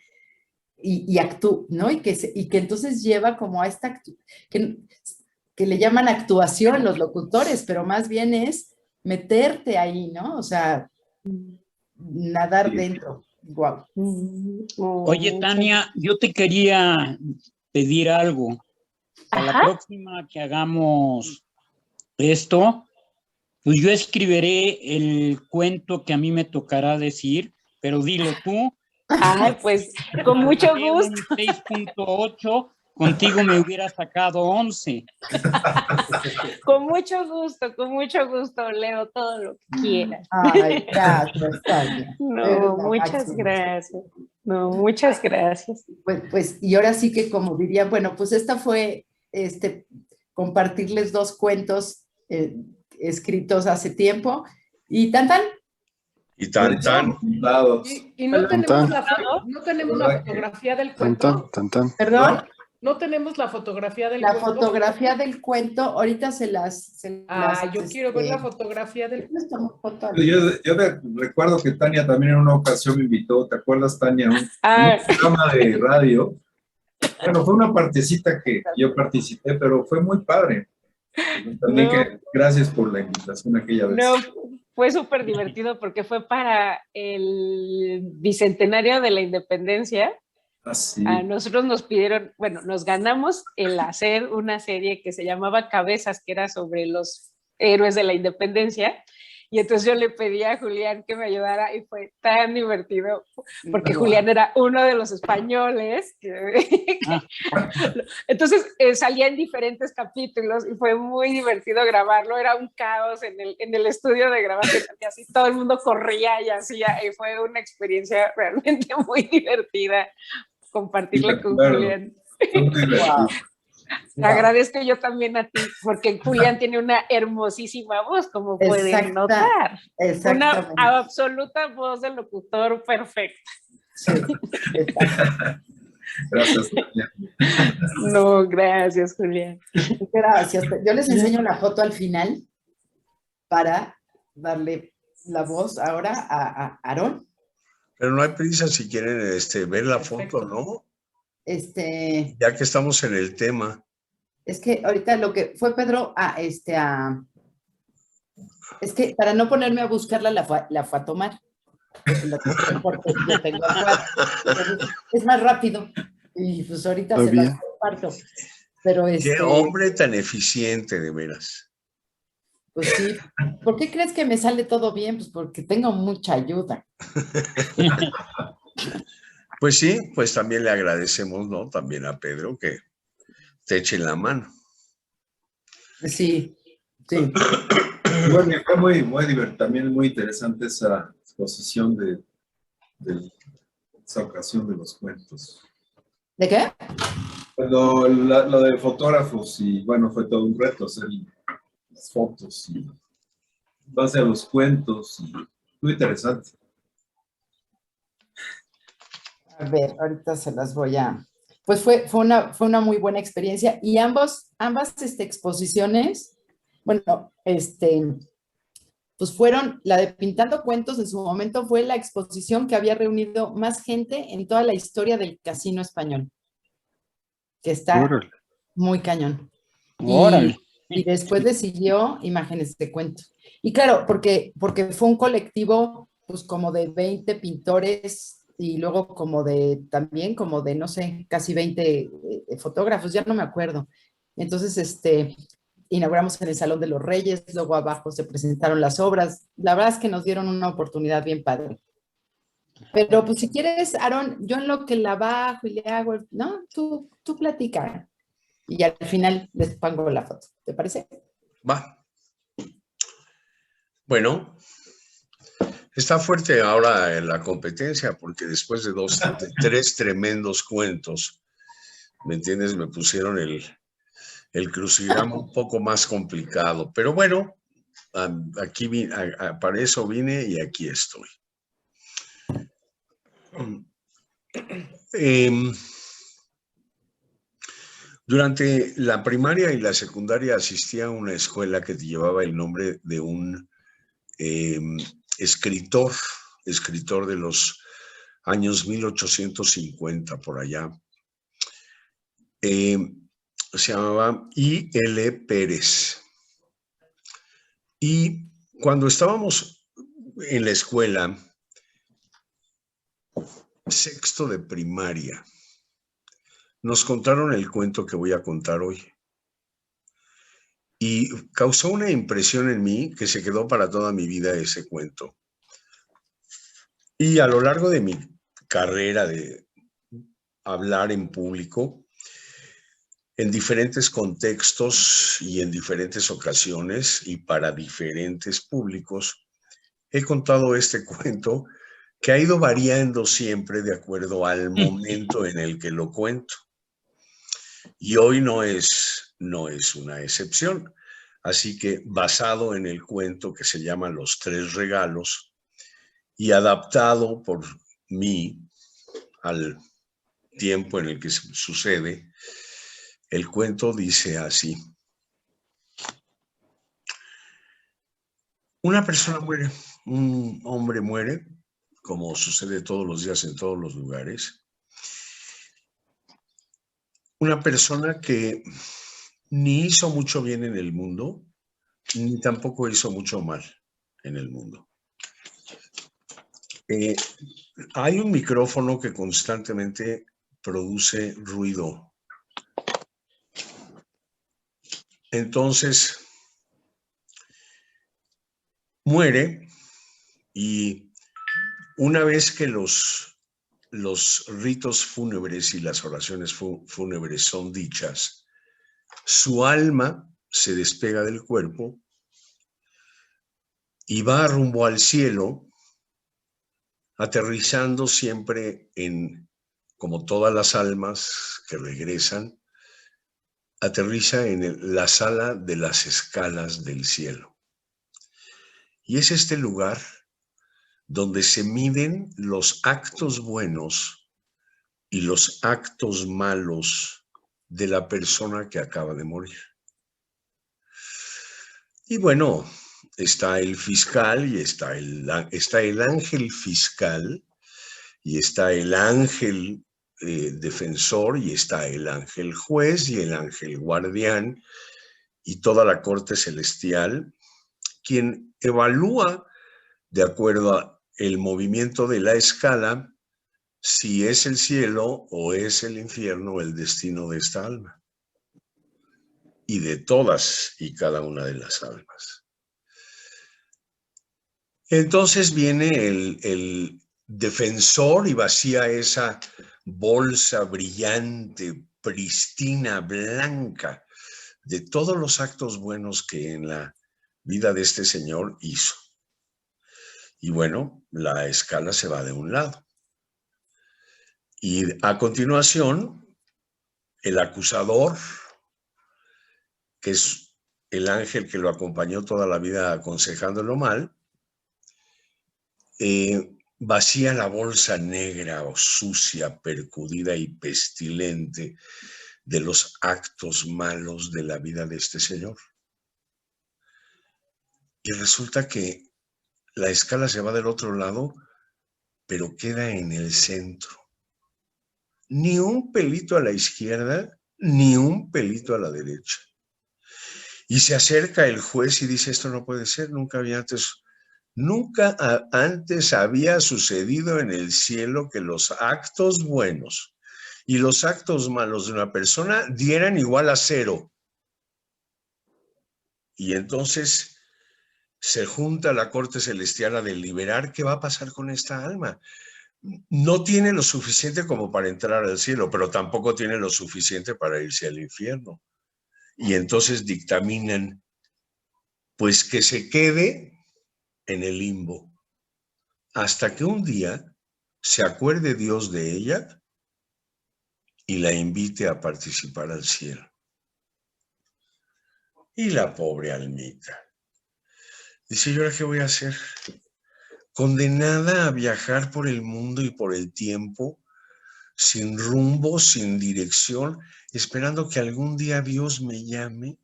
¿no? Y que entonces lleva como a esta, que le llaman actuación los locutores, pero más bien es meterte ahí, ¿no? O sea, nadar dentro. Wow. Oye, Tania, yo te quería pedir algo. Para la próxima que hagamos esto, pues yo escribiré el cuento que a mí me tocará decir, pero dilo tú. Pues con mucho gusto. 6.8, contigo me hubiera sacado 11. Con mucho gusto, leo todo lo que quieras. Ay, gracias, Tania. No, muchas gracias. No, muchas gracias. Pues, y ahora sí que como diría, bueno, pues esta fue compartirles 2 cuentos escritos hace tiempo. Y tan. Y no tenemos la fotografía del cuento. ¿Perdón? No tenemos la fotografía del cuento. La fotografía del cuento, ahorita se las yo quiero ver la fotografía del cuento. Yo recuerdo que Tania también en una ocasión me invitó, ¿te acuerdas, Tania? Un programa de radio. Bueno, fue una partecita que yo participé, pero fue muy padre. También gracias por la invitación aquella vez. No, fue súper divertido porque fue para el bicentenario de la independencia. Sí. A nosotros nos pidieron, bueno, nos ganamos el hacer una serie que se llamaba Cabezas, que era sobre los héroes de la independencia. Y entonces yo le pedí a Julián que me ayudara y fue tan divertido porque Julián era uno de los españoles. Entonces salía en diferentes capítulos y fue muy divertido grabarlo. Era un caos en el estudio de grabación y así todo el mundo corría y hacía. Y fue una experiencia realmente muy divertida compartirla con Julián. Wow. Agradezco yo también a ti, porque Julián tiene una hermosísima voz, como pueden notar. Una absoluta voz de locutor perfecta. Sí, gracias, Julián. No, gracias, Julián. Gracias. Yo les enseño la foto al final para darle la voz ahora a Aarón. Pero no hay prisa si quieren ver la foto, ¿no? Ya que estamos en el tema. Es que ahorita lo que fue Pedro, es que para no ponerme a buscarla la fue a tomar. Porque yo tengo es más rápido. Y pues ahorita se las comparto. Pero Qué hombre tan eficiente, de veras. Pues sí. ¿Por qué crees que me sale todo bien? Pues porque tengo mucha ayuda. Pues sí, pues también le agradecemos, ¿no? También a Pedro que te eche la mano. Sí, sí. Bueno, fue muy divertido, también muy interesante esa exposición de esa ocasión de los cuentos. ¿De qué? Lo de fotógrafos y bueno, fue todo un reto hacer las fotos y en base a los cuentos y muy interesante. A ver, ahorita se las voy a... Pues fue una muy buena experiencia y ambas exposiciones, bueno, pues fueron, la de Pintando Cuentos en su momento fue la exposición que había reunido más gente en toda la historia del casino español, que está Órale. muy cañón. Órale. Y después le siguió Imágenes de Cuento. Y claro, porque fue un colectivo, pues como de 20 pintores y luego también como de, no sé, casi 20 fotógrafos, ya no me acuerdo. Entonces, inauguramos en el Salón de los Reyes, luego abajo se presentaron las obras. La verdad es que nos dieron una oportunidad bien padre. Pero pues si quieres, Aarón, yo en lo que la bajo y le hago, no, tú platica. Y al final les pongo la foto. ¿Te parece? Va. Bueno, está fuerte ahora en la competencia porque después de tres tremendos cuentos, ¿me entiendes? Me pusieron el crucigrama un poco más complicado. Pero bueno, aquí para eso vine y aquí estoy. Durante la primaria y la secundaria asistí a una escuela que llevaba el nombre de un escritor de los años 1850, por allá. Se llamaba I.L. Pérez. Y cuando estábamos en la escuela, sexto de primaria, nos contaron el cuento que voy a contar hoy. Y causó una impresión en mí que se quedó para toda mi vida ese cuento. Y a lo largo de mi carrera de hablar en público, en diferentes contextos y en diferentes ocasiones y para diferentes públicos, he contado este cuento que ha ido variando siempre de acuerdo al momento en el que lo cuento. Y hoy no es una excepción. Así que basado en el cuento que se llama Los Tres Regalos y adaptado por mí al tiempo en el que sucede, el cuento dice así. Una persona muere, un hombre muere, como sucede todos los días en todos los lugares. Una persona que ni hizo mucho bien en el mundo, ni tampoco hizo mucho mal en el mundo. Hay un micrófono que constantemente produce ruido. Entonces, muere y una vez que los ritos fúnebres y las oraciones fúnebres son dichas, su alma se despega del cuerpo y va rumbo al cielo, aterrizando siempre como todas las almas que regresan, aterriza en la sala de las escalas del cielo. Y es este lugar donde se miden los actos buenos y los actos malos de la persona que acaba de morir. Y bueno, está el fiscal y está el ángel fiscal y está el ángel defensor y está el ángel juez y el ángel guardián y toda la corte celestial, quien evalúa de acuerdo al movimiento de la escala si es el cielo o es el infierno el destino de esta alma y de todas y cada una de las almas. Entonces viene el defensor y vacía esa bolsa brillante, pristina, blanca, de todos los actos buenos que en la vida de este señor hizo. Y bueno, la escala se va de un lado. Y a continuación, el acusador, que es el ángel que lo acompañó toda la vida aconsejándolo mal, vacía la bolsa negra o sucia, percudida y pestilente de los actos malos de la vida de este señor. Y resulta que la escala se va del otro lado, pero queda en el centro. Ni un pelito a la izquierda, ni un pelito a la derecha. Y se acerca el juez y dice, esto no puede ser, nunca antes había sucedido en el cielo que los actos buenos y los actos malos de una persona dieran igual a 0. Y entonces se junta la corte celestial a deliberar qué va a pasar con esta alma. No tiene lo suficiente como para entrar al cielo, pero tampoco tiene lo suficiente para irse al infierno. Y entonces dictaminan, pues que se quede en el limbo, hasta que un día se acuerde Dios de ella y la invite a participar al cielo. Y la pobre almita dice, ¿y ahora qué voy a hacer? Condenada a viajar por el mundo y por el tiempo, sin rumbo, sin dirección, esperando que algún día Dios me llame.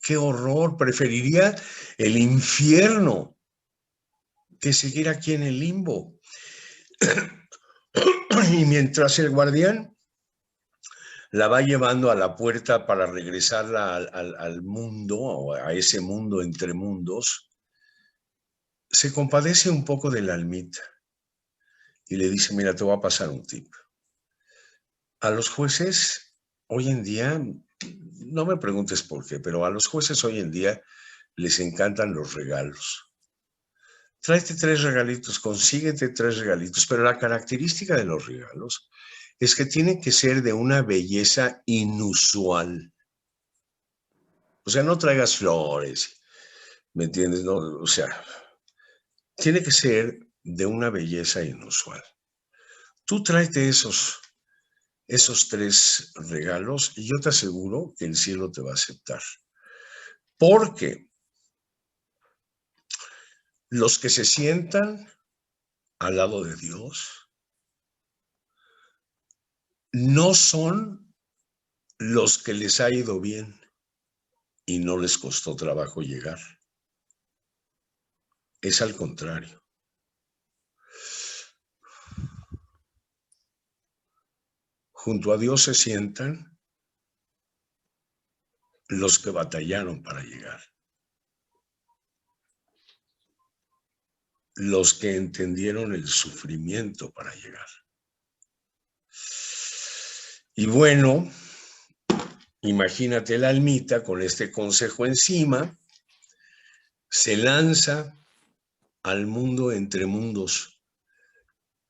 ¡Qué horror! Preferiría el infierno que seguir aquí en el limbo. Y mientras el guardián la va llevando a la puerta para regresarla al mundo, o a ese mundo entre mundos, se compadece un poco de la almita y le dice, mira, te voy a pasar un tip. A los jueces hoy en día, no me preguntes por qué, pero a los jueces hoy en día les encantan los regalos. Tráete 3 regalitos, consíguete 3 regalitos, pero la característica de los regalos es que tienen que ser de una belleza inusual. O sea, no traigas flores, ¿me entiendes? No, o sea, tiene que ser de una belleza inusual. Tú tráete esos 3 regalos y yo te aseguro que el cielo te va a aceptar. Porque los que se sientan al lado de Dios no son los que les ha ido bien y no les costó trabajo llegar. Es al contrario. Junto a Dios se sientan los que batallaron para llegar. Los que entendieron el sufrimiento para llegar. Y bueno, imagínate la almita con este consejo encima, se lanza al mundo entre mundos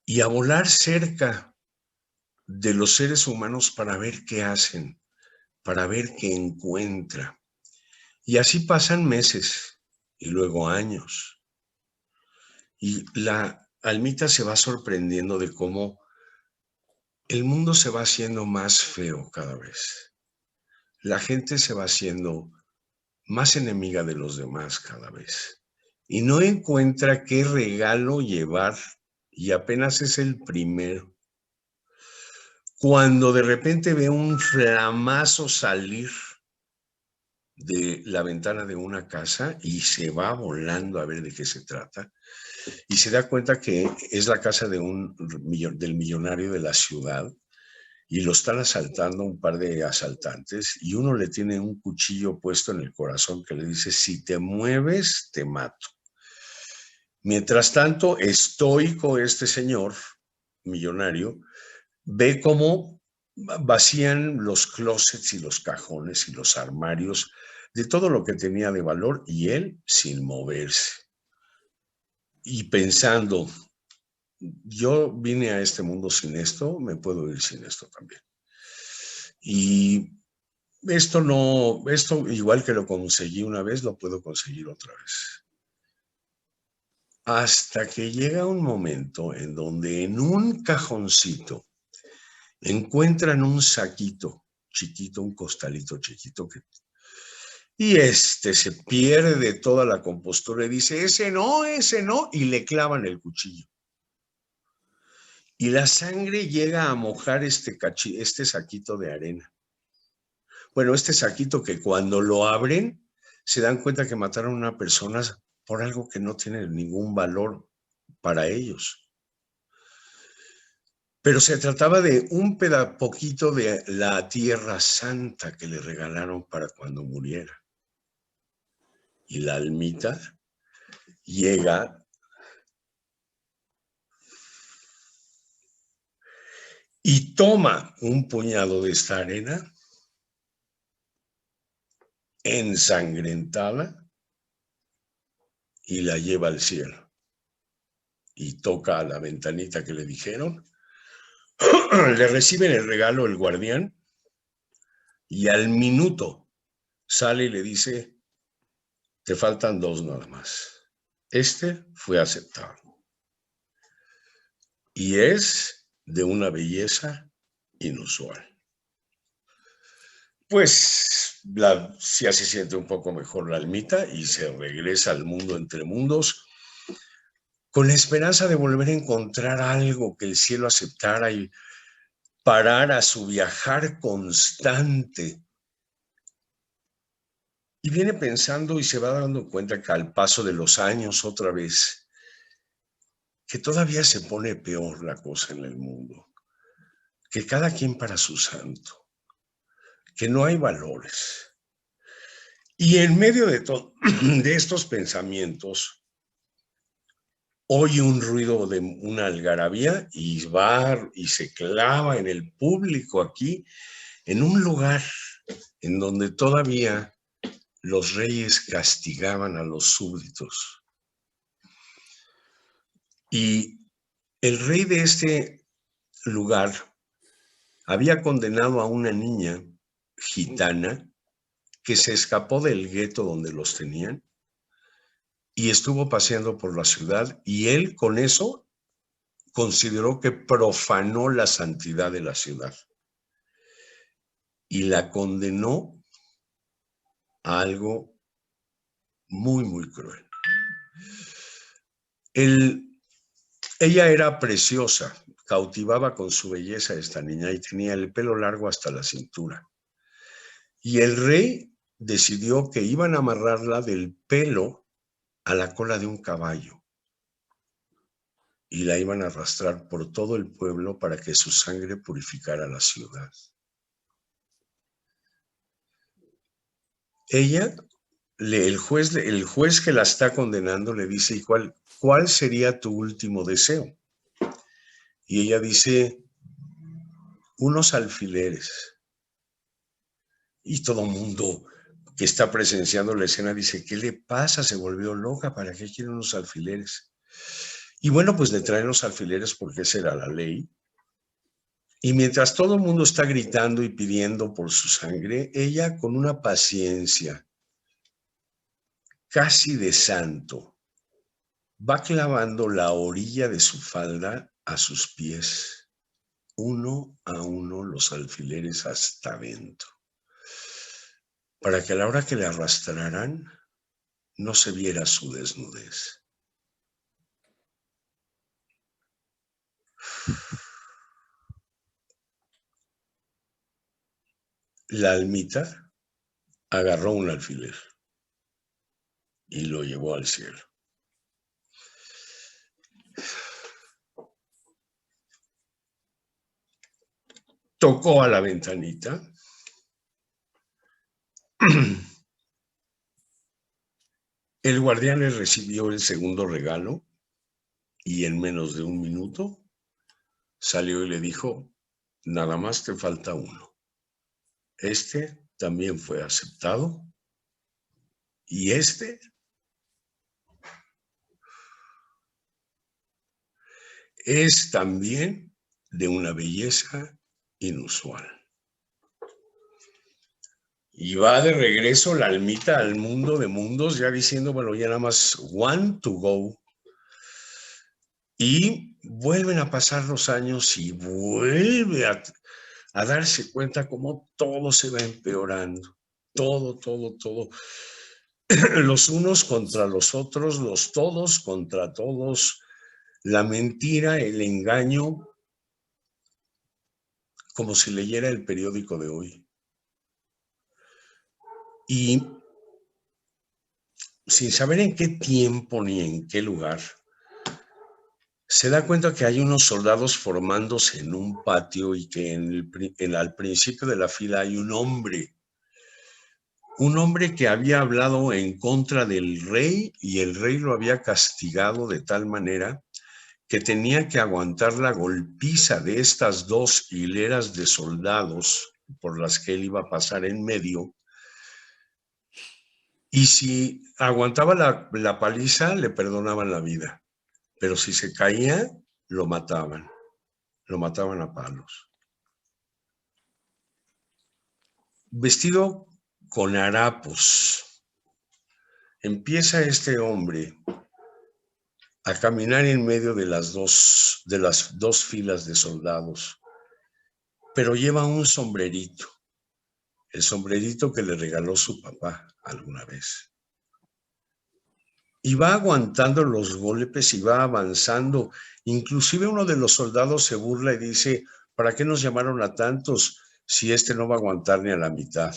y a volar cerca de los seres humanos para ver qué hacen, para ver qué encuentra. Y así pasan meses y luego años. Y la almita se va sorprendiendo de cómo el mundo se va haciendo más feo cada vez. La gente se va haciendo más enemiga de los demás cada vez. Y no encuentra qué regalo llevar y apenas es el primero. Cuando de repente ve un flamazo salir de la ventana de una casa y se va volando a ver de qué se trata y se da cuenta que es la casa de del millonario de la ciudad y lo están asaltando un par de asaltantes y uno le tiene un cuchillo puesto en el corazón que le dice, si te mueves, te mato. Mientras tanto, estoico este señor millonario ve cómo vacían los closets y los cajones y los armarios de todo lo que tenía de valor y él sin moverse. Y pensando, yo vine a este mundo sin esto, me puedo ir sin esto también. Y esto igual que lo conseguí una vez, lo puedo conseguir otra vez. Hasta que llega un momento en donde en un cajoncito encuentran un saquito chiquito, un costalito chiquito y se pierde toda la compostura y dice, ese no, y le clavan el cuchillo. y la sangre llega a mojar este saquito de arena. Bueno, este saquito que cuando lo abren, se dan cuenta que mataron a una persona por algo que no tiene ningún valor para ellos. Pero se trataba de un poquito de la tierra santa que le regalaron para cuando muriera. Y la almita llega y toma un puñado de esta arena ensangrentada y la lleva al cielo. Y toca a la ventanita que le dijeron. Le reciben el regalo el guardián y al minuto sale y le dice, te faltan 2 nada más. Este fue aceptado. Y es de una belleza inusual. Pues ya se siente un poco mejor la almita y se regresa al mundo entre mundos con la esperanza de volver a encontrar algo que el cielo aceptara y parar a su viajar constante. Y viene pensando y se va dando cuenta que al paso de los años otra vez, que todavía se pone peor la cosa en el mundo, que cada quien para su santo, que no hay valores. Y en medio de estos pensamientos, oye un ruido de una algarabía y va y se clava en el público aquí, en un lugar en donde todavía los reyes castigaban a los súbditos. Y el rey de este lugar había condenado a una niña gitana que se escapó del gueto donde los tenían y estuvo paseando por la ciudad y él con eso consideró que profanó la santidad de la ciudad y la condenó a algo muy, muy cruel. Ella era preciosa, cautivaba con su belleza a esta niña y tenía el pelo largo hasta la cintura. Y el rey decidió que iban a amarrarla del pelo a la cola de un caballo y la iban a arrastrar por todo el pueblo para que su sangre purificara la ciudad. Ella, el juez que la está condenando le dice, ¿y cuál sería tu último deseo? Y ella dice, unos alfileres. Y todo el mundo que está presenciando la escena dice, ¿qué le pasa? Se volvió loca, ¿para qué quiere unos alfileres? Y bueno, pues le traen los alfileres porque esa era la ley. Y mientras todo el mundo está gritando y pidiendo por su sangre, ella con una paciencia casi de santo, va clavando la orilla de su falda a sus pies, uno a uno los alfileres hasta adentro, para que a la hora que le arrastraran no se viera su desnudez. La almita agarró un alfiler y lo llevó al cielo. Tocó a la ventanita. El guardián le recibió el segundo regalo y en menos de un minuto salió y le dijo, nada más te falta uno. Este también fue aceptado y este es también de una belleza inusual. Y va de regreso la almita al mundo de mundos, ya diciendo, bueno, ya nada más one to go. Y vuelven a pasar los años y vuelve a darse cuenta cómo todo se va empeorando. Todo. Los unos contra los otros, los todos contra todos. La mentira, el engaño como si leyera el periódico de hoy. Y sin saber en qué tiempo ni en qué lugar, se da cuenta que hay unos soldados formándose en un patio y que al principio de la fila hay un hombre que había hablado en contra del rey y el rey lo había castigado de tal manera que tenía que aguantar la golpiza de estas 2 hileras de soldados por las que él iba a pasar en medio. Y si aguantaba la paliza, le perdonaban la vida. Pero si se caía, lo mataban a palos. Vestido con harapos, empieza este hombre a caminar en medio de las dos filas de soldados, pero lleva un sombrerito, el sombrerito que le regaló su papá alguna vez. Y va aguantando los golpes y va avanzando. Inclusive uno de los soldados se burla y dice, ¿para qué nos llamaron a tantos si este no va a aguantar ni a la mitad?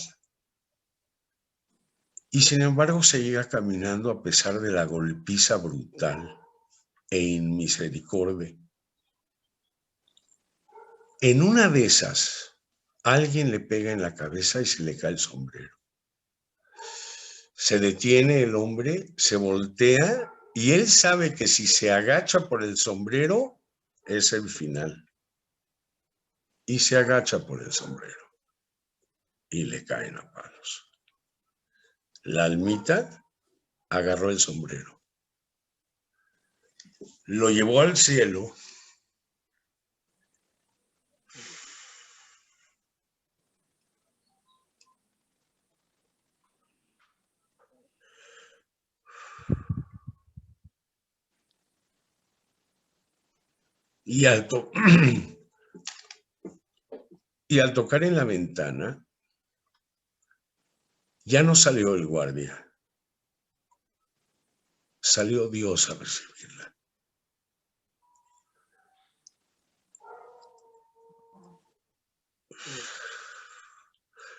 Y sin embargo se llega caminando a pesar de la golpiza brutal e inmisericordia. En una de esas, alguien le pega en la cabeza y se le cae el sombrero. Se detiene el hombre, se voltea y él sabe que si se agacha por el sombrero es el final. Y se agacha por el sombrero y le caen a palos. La almita agarró el sombrero, lo llevó al cielo y al tocar en la ventana, ya no salió el guardia, salió Dios a recibirla.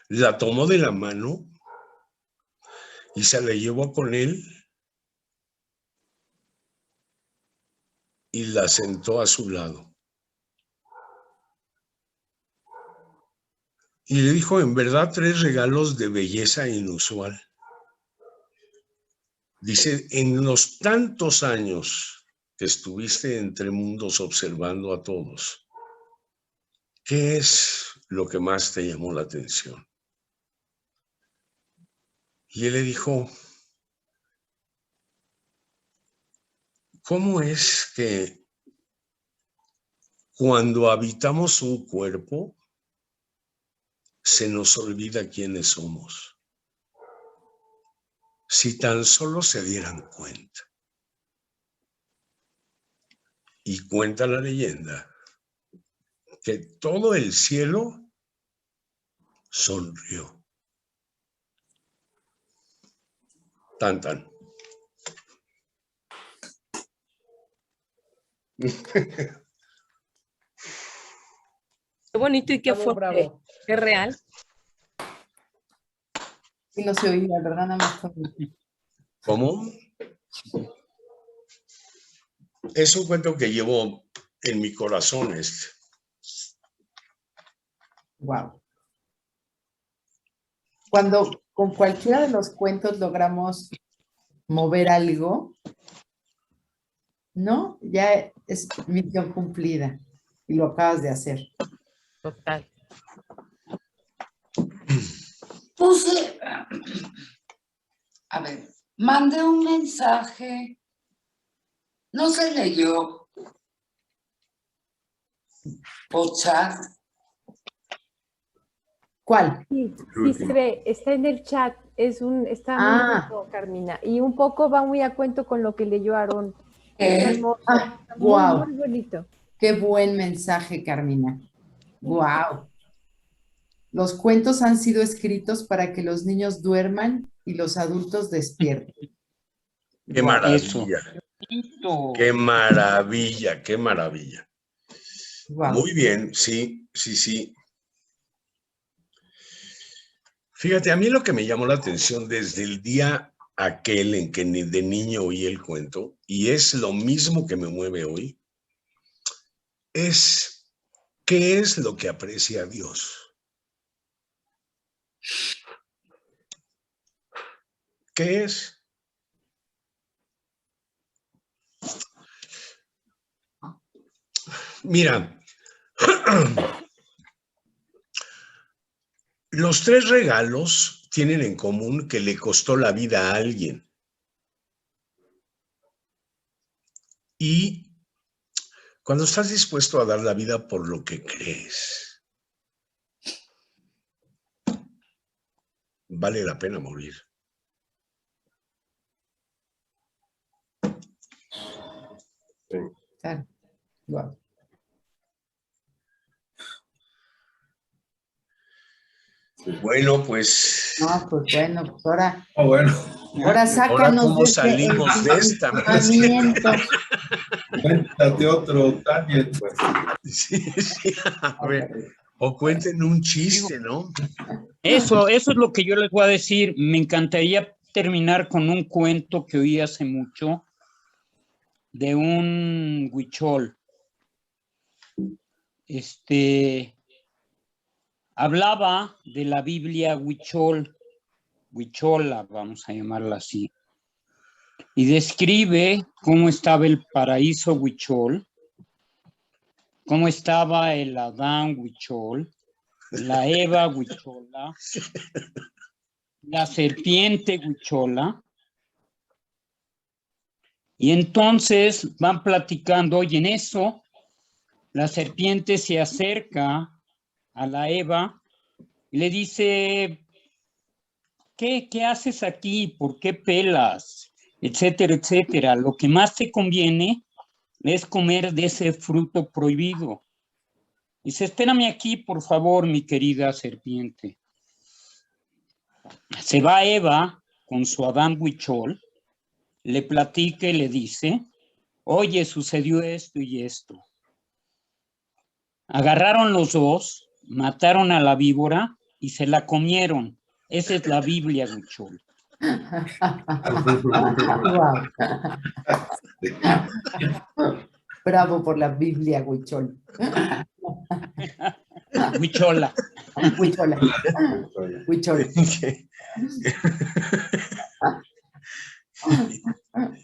La tomó de la mano y se la llevó con él y la sentó a su lado. Y le dijo, en verdad, 3 regalos de belleza inusual. Dice, en los tantos años que estuviste entre mundos observando a todos, ¿qué es lo que más te llamó la atención? Y él le dijo, ¿cómo es que cuando habitamos un cuerpo se nos olvida quiénes somos? Si tan solo se dieran cuenta. Y cuenta la leyenda que todo el cielo sonrió. Tan, tan. Qué bonito y qué fuerte, bravo. qué real. Sí, no se oía, ¿verdad? Nada más. ¿Cómo? Es un cuento que llevo en mi corazón este. Wow. Cuando con cualquiera de los cuentos logramos mover algo, ¿no? Ya es misión cumplida y lo acabas de hacer. Total. Puse, a ver, mandé un mensaje, no se leyó por chat. ¿Cuál? Sí, sí se ve, está en el chat, está muy bonito, Carmina, y un poco va muy a cuento con lo que leyó Aarón. Está hermoso, está wow. muy bonito. Qué buen mensaje, Carmina. Wow. Los cuentos han sido escritos para que los niños duerman y los adultos despierten. ¡Qué maravilla! ¡Qué maravilla! ¡Qué maravilla! Wow. Muy bien, sí, sí, sí. Fíjate, a mí lo que me llamó la atención desde el día aquel en que de niño oí el cuento, y es lo mismo que me mueve hoy, es ¿qué es lo que aprecia Dios? ¿Qué es? Mira, los 3 regalos tienen en común que le costó la vida a alguien. Y cuando estás dispuesto a dar la vida por lo que crees, vale la pena morir. Claro. Wow. Bueno, pues... No, pues bueno, pues ahora... Oh, bueno. Ahora sácanos ¿Cómo salimos de esta? Cuéntate otro, Tania. Sí, sí, a ver. O cuenten un chiste, ¿no? Eso es lo que yo les voy a decir. Me encantaría terminar con un cuento que oí hace mucho de un huichol. Hablaba de la Biblia huichola, vamos a llamarla así, y describe cómo estaba el paraíso huichol, cómo estaba el Adán huichol, la Eva huichola, la serpiente huichola, y entonces van platicando, y en eso la serpiente se acerca a la Eva y le dice, ¿qué haces aquí? ¿Por qué pelas? Etcétera, etcétera. Lo que más te conviene es comer de ese fruto prohibido. Dice, espérame aquí, por favor, mi querida serpiente. Se va Eva con su Adán huichol, le platica y le dice, oye, sucedió esto y esto. Agarraron los dos, mataron a la víbora y se la comieron. Esa es la Biblia, huichol. Wow. Bravo por la Biblia, huichol. Huichola. Huichola. Huichol.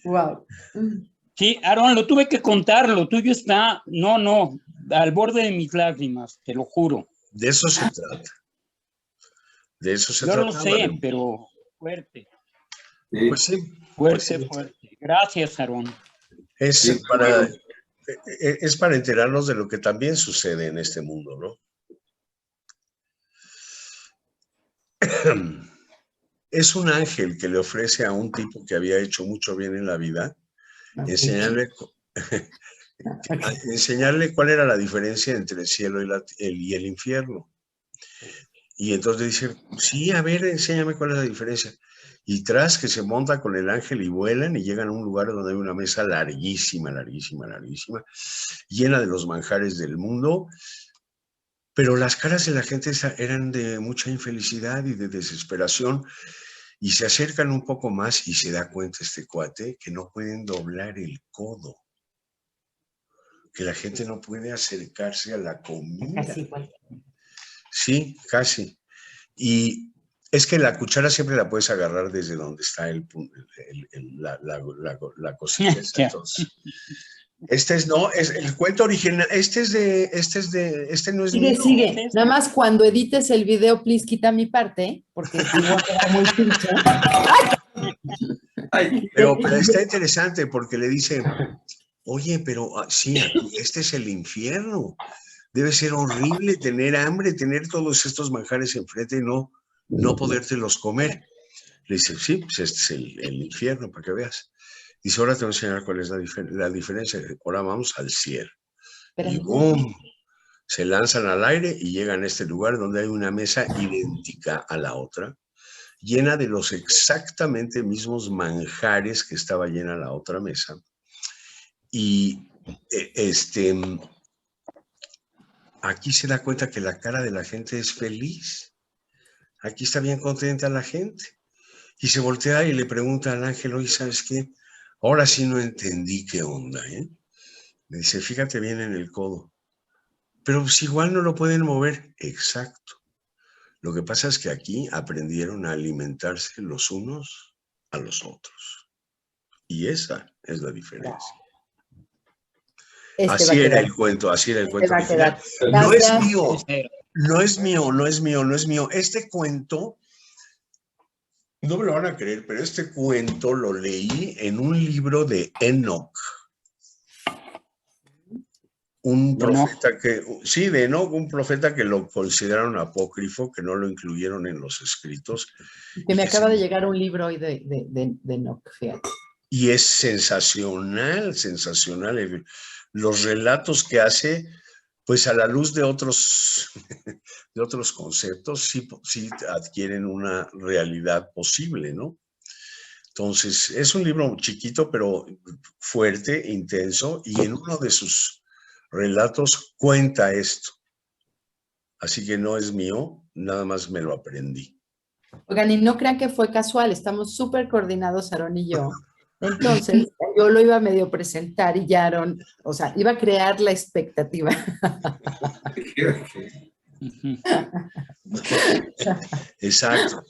Wow. Sí, Aarón, lo tuve que contar, lo tuyo está, no, al borde de mis lágrimas, te lo juro. De eso se trata. De eso se Yo trata. lo sé, pero fuerte. Pues sí. Fuerte, fuerte. Gracias, Aarón. Es para enterarnos de lo que también sucede en este mundo, ¿no? Es un ángel que le ofrece a un tipo que había hecho mucho bien en la vida, enseñarle cuál era la diferencia entre el cielo y el infierno. Y entonces dice, sí, a ver, enséñame cuál es la diferencia. Y tras que se monta con el ángel y vuelan y llegan a un lugar donde hay una mesa larguísima, larguísima, larguísima, llena de los manjares del mundo, pero las caras de la gente eran de mucha infelicidad y de desesperación, y se acercan un poco más y se da cuenta este cuate que no pueden doblar el codo, que la gente no puede acercarse a la comida. Casi igual. Sí, casi. Y es que la cuchara siempre la puedes agarrar desde donde está la cosita. Entonces, es el cuento original. Este no es mío. Sigue. Nada más cuando edites el video, please quita mi parte, porque digo que era muy pinche. Pero está interesante porque le dice, oye, pero sí, este es el infierno. Debe ser horrible tener hambre, tener todos estos manjares enfrente y no podértelos comer. Le dice, sí, pues este es el infierno, para que veas. Dice, ahora te voy a enseñar cuál es la diferencia. Ahora vamos al cielo. Y ¡boom! Se lanzan al aire y llegan a este lugar donde hay una mesa idéntica a la otra, llena de los exactamente mismos manjares que estaba llena la otra mesa. Y aquí se da cuenta que la cara de la gente es feliz. aquí está bien contenta la gente. Y se voltea y le pregunta al ángel, oye, ¿sabes qué? Ahora sí no entendí qué onda, ¿eh? Le dice, fíjate bien en el codo. Pero pues igual no lo pueden mover. Exacto. Lo que pasa es que aquí aprendieron a alimentarse los unos a los otros. Y esa es la diferencia. Así era el cuento, así era el cuento original. No es mío, no es mío, no es mío, no es mío. Este cuento, no me lo van a creer, pero este cuento lo leí en un libro de Enoch. Un profeta que, sí, de Enoch, un profeta que lo consideraron apócrifo, que no lo incluyeron en los escritos. Que me acaba de llegar un libro hoy de Enoch, fíjate. Y es sensacional, sensacional. Los relatos que hace, pues a la luz de otros conceptos, sí adquieren una realidad posible, ¿no? Entonces, es un libro chiquito, pero fuerte, intenso, y en uno de sus relatos cuenta esto. Así que no es mío, nada más me lo aprendí. Oigan, y no crean que fue casual, estamos súper coordinados, Aarón y yo. Entonces, yo lo iba a medio presentar y ya Aarón, o sea, iba a crear la expectativa. Exacto,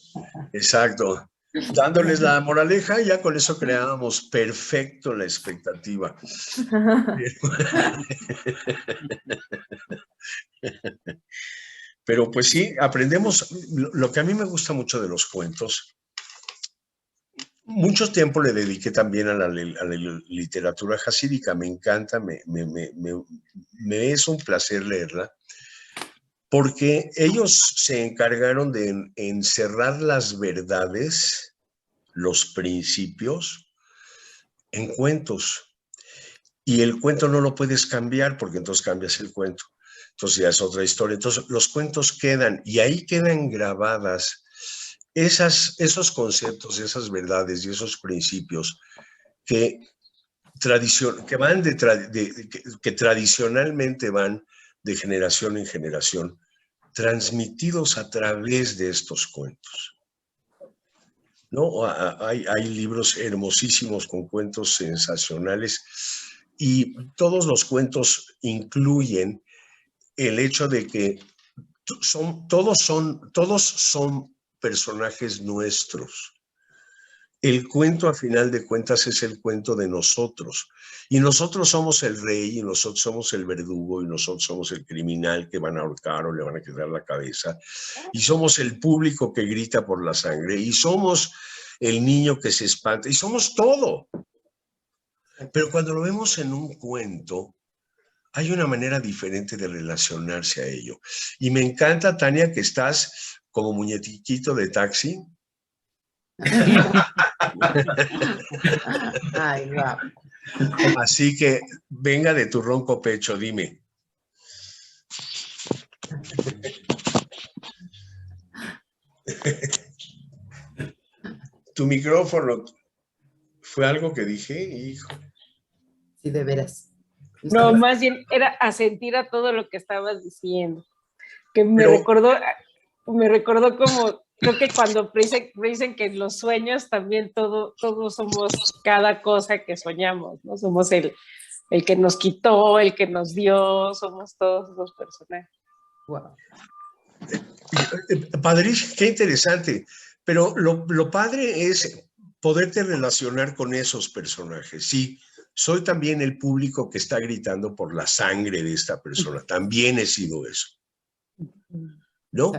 exacto. Dándoles la moraleja, ya con eso creábamos perfecto la expectativa. Pero pues sí, aprendemos. Lo que a mí me gusta mucho de los cuentos, mucho tiempo le dediqué también a la literatura jasídica, me encanta, me es un placer leerla, porque ellos se encargaron de encerrar las verdades, los principios, en cuentos. Y el cuento no lo puedes cambiar, porque entonces cambias el cuento. Entonces ya es otra historia. Entonces los cuentos quedan, y ahí quedan grabadas esos conceptos, esas verdades y esos principios que tradicionalmente van de generación en generación, transmitidos a través de estos cuentos. ¿No? Hay libros hermosísimos con cuentos sensacionales, y todos los cuentos incluyen el hecho de que todos son personajes nuestros. El cuento, a final de cuentas, es el cuento de nosotros. Y nosotros somos el rey, y nosotros somos el verdugo, y nosotros somos el criminal que van a ahorcar o le van a quitar la cabeza. Y somos el público que grita por la sangre. Y somos el niño que se espanta. Y somos todo. Pero cuando lo vemos en un cuento, hay una manera diferente de relacionarse a ello. Y me encanta, Tania, que estás como muñequito de taxi. Ay, wow. Así que venga de tu ronco pecho, dime. Tu micrófono fue algo que dije, hijo. Sí, de veras. No, más bien era asentir a todo lo que estabas diciendo. Que me recordó como, creo que cuando dicen que en los sueños también todos somos cada cosa que soñamos, ¿no? Somos el que nos quitó, el que nos dio, somos todos los personajes. Wow. Padrísimo, qué interesante. Pero lo padre es poderte relacionar con esos personajes. Sí, soy también el público que está gritando por la sangre de esta persona. También he sido eso. ¿No?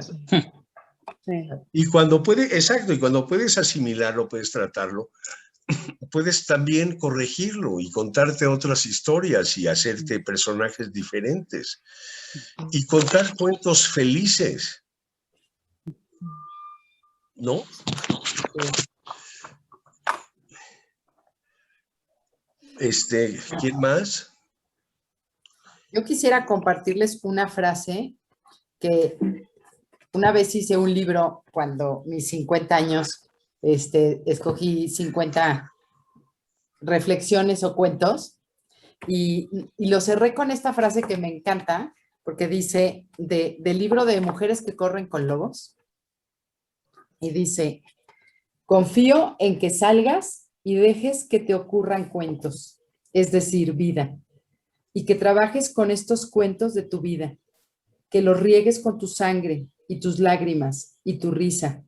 Sí. Y cuando puedes asimilarlo, puedes tratarlo, puedes también corregirlo y contarte otras historias y hacerte personajes diferentes y contar cuentos felices, ¿no? ¿Quién más? Yo quisiera compartirles una frase que una vez hice un libro cuando mis 50 años, escogí 50 reflexiones o cuentos y lo cerré con esta frase que me encanta porque dice del libro de Mujeres que corren con lobos. Y dice, confío en que salgas y dejes que te ocurran cuentos, es decir, vida, y que trabajes con estos cuentos de tu vida, que los riegues con tu sangre y tus lágrimas y tu risa,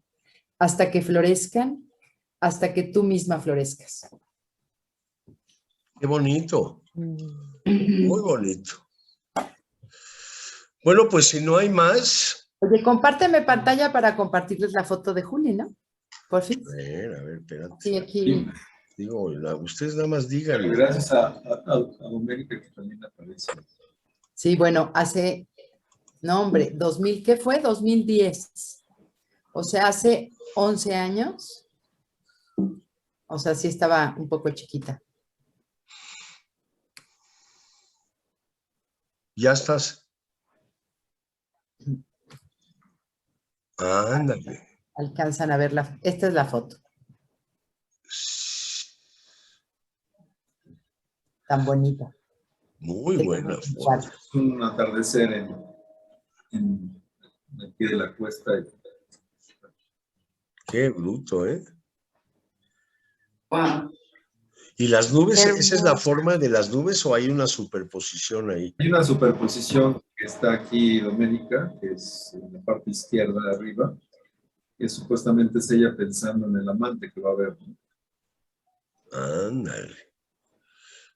hasta que florezcan, hasta que tú misma florezcas. Qué bonito. Muy bonito. Bueno, pues si no hay más. Oye, compárteme pantalla para compartirles la foto de Juli, ¿no? Por fin. A ver, espérate. Sí, aquí. Digo, ustedes nada más díganlo. Gracias a Domérica que también aparece. Sí, bueno, no hombre, 2000, ¿qué fue? 2010. O sea, hace 11 años. O sea, sí estaba un poco chiquita. Ya estás. Ándale. Alcanzan a verla. Esta es la foto. Tan bonita. Muy buena foto. Es un atardecer en el pie de la cuesta. Qué bruto, ¿eh? Wow. ¿Y las nubes, esa es la forma de las nubes o hay una superposición ahí? Hay una superposición que está aquí, Doménica, que es en la parte izquierda de arriba, que supuestamente es ella pensando en el amante que va a ver, ¿no? Ándale.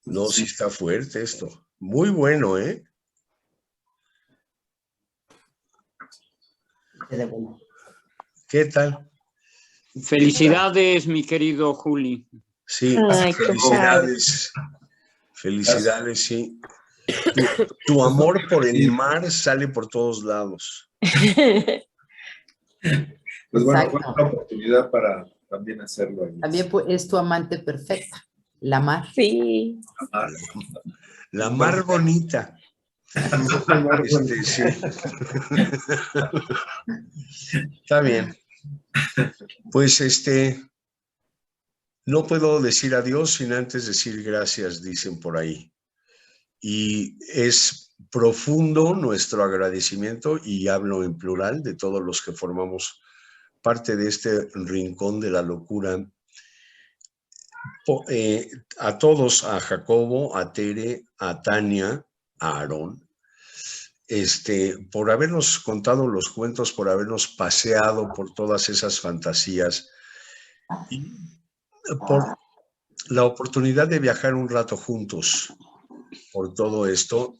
No, sí está fuerte esto. Muy bueno, ¿eh? ¿Qué tal? Felicidades, mi querido Juli. Sí, felicidades. Felicidades, sí. Tu amor por el mar sale por todos lados. Pues bueno, fue una oportunidad para también hacerlo ahí. También es tu amante perfecta, la mar. Sí. La mar bonita. Sí. Está bien. Pues no puedo decir adiós sin antes decir gracias, dicen por ahí. Y es profundo nuestro agradecimiento, y hablo en plural, de todos los que formamos parte de este rincón de la locura. A todos, a Jacobo, a Tere, a Tania, a Aarón, por habernos contado los cuentos, por habernos paseado por todas esas fantasías y por la oportunidad de viajar un rato juntos por todo esto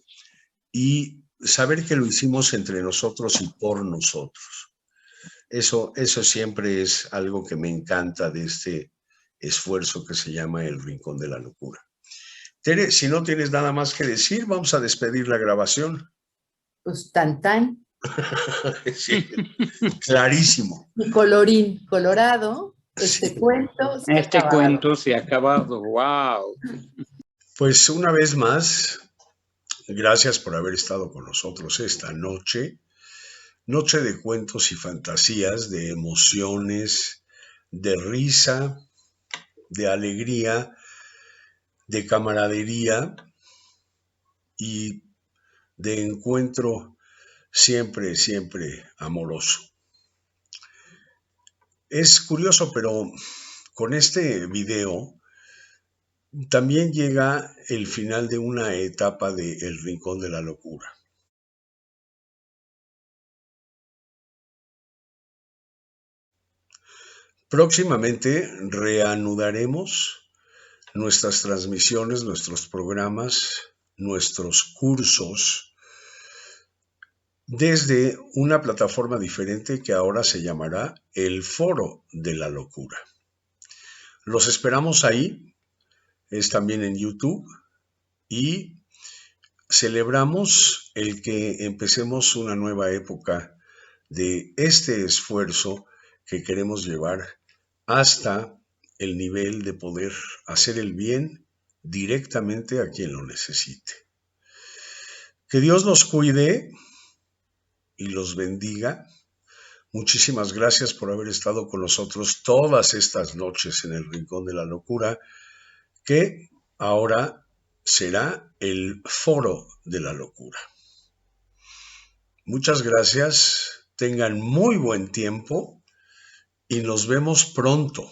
y saber que lo hicimos entre nosotros y por nosotros. Eso siempre es algo que me encanta de este esfuerzo que se llama El Rincón de la Locura. Tere, si no tienes nada más que decir, vamos a despedir la grabación. Pues tan. Sí, clarísimo. Y colorín colorado, cuento se ha acabado. Cuento se ha acabado. ¡Wow! Pues una vez más, gracias por haber estado con nosotros esta noche. Noche de cuentos y fantasías, de emociones, de risa, de alegría, de camaradería y de encuentro siempre, siempre amoroso. Es curioso, pero con este video también llega el final de una etapa de El Rincón de la Locura. Próximamente reanudaremos nuestras transmisiones, nuestros programas, nuestros cursos desde una plataforma diferente que ahora se llamará El Foro de la Locura. Los esperamos ahí, es también en YouTube, y celebramos el que empecemos una nueva época de este esfuerzo que queremos llevar hasta el nivel de poder hacer el bien directamente a quien lo necesite. Que Dios los cuide y los bendiga. Muchísimas gracias por haber estado con nosotros todas estas noches en el Rincón de la Locura, que ahora será el Foro de la Locura. Muchas gracias, tengan muy buen tiempo y nos vemos pronto.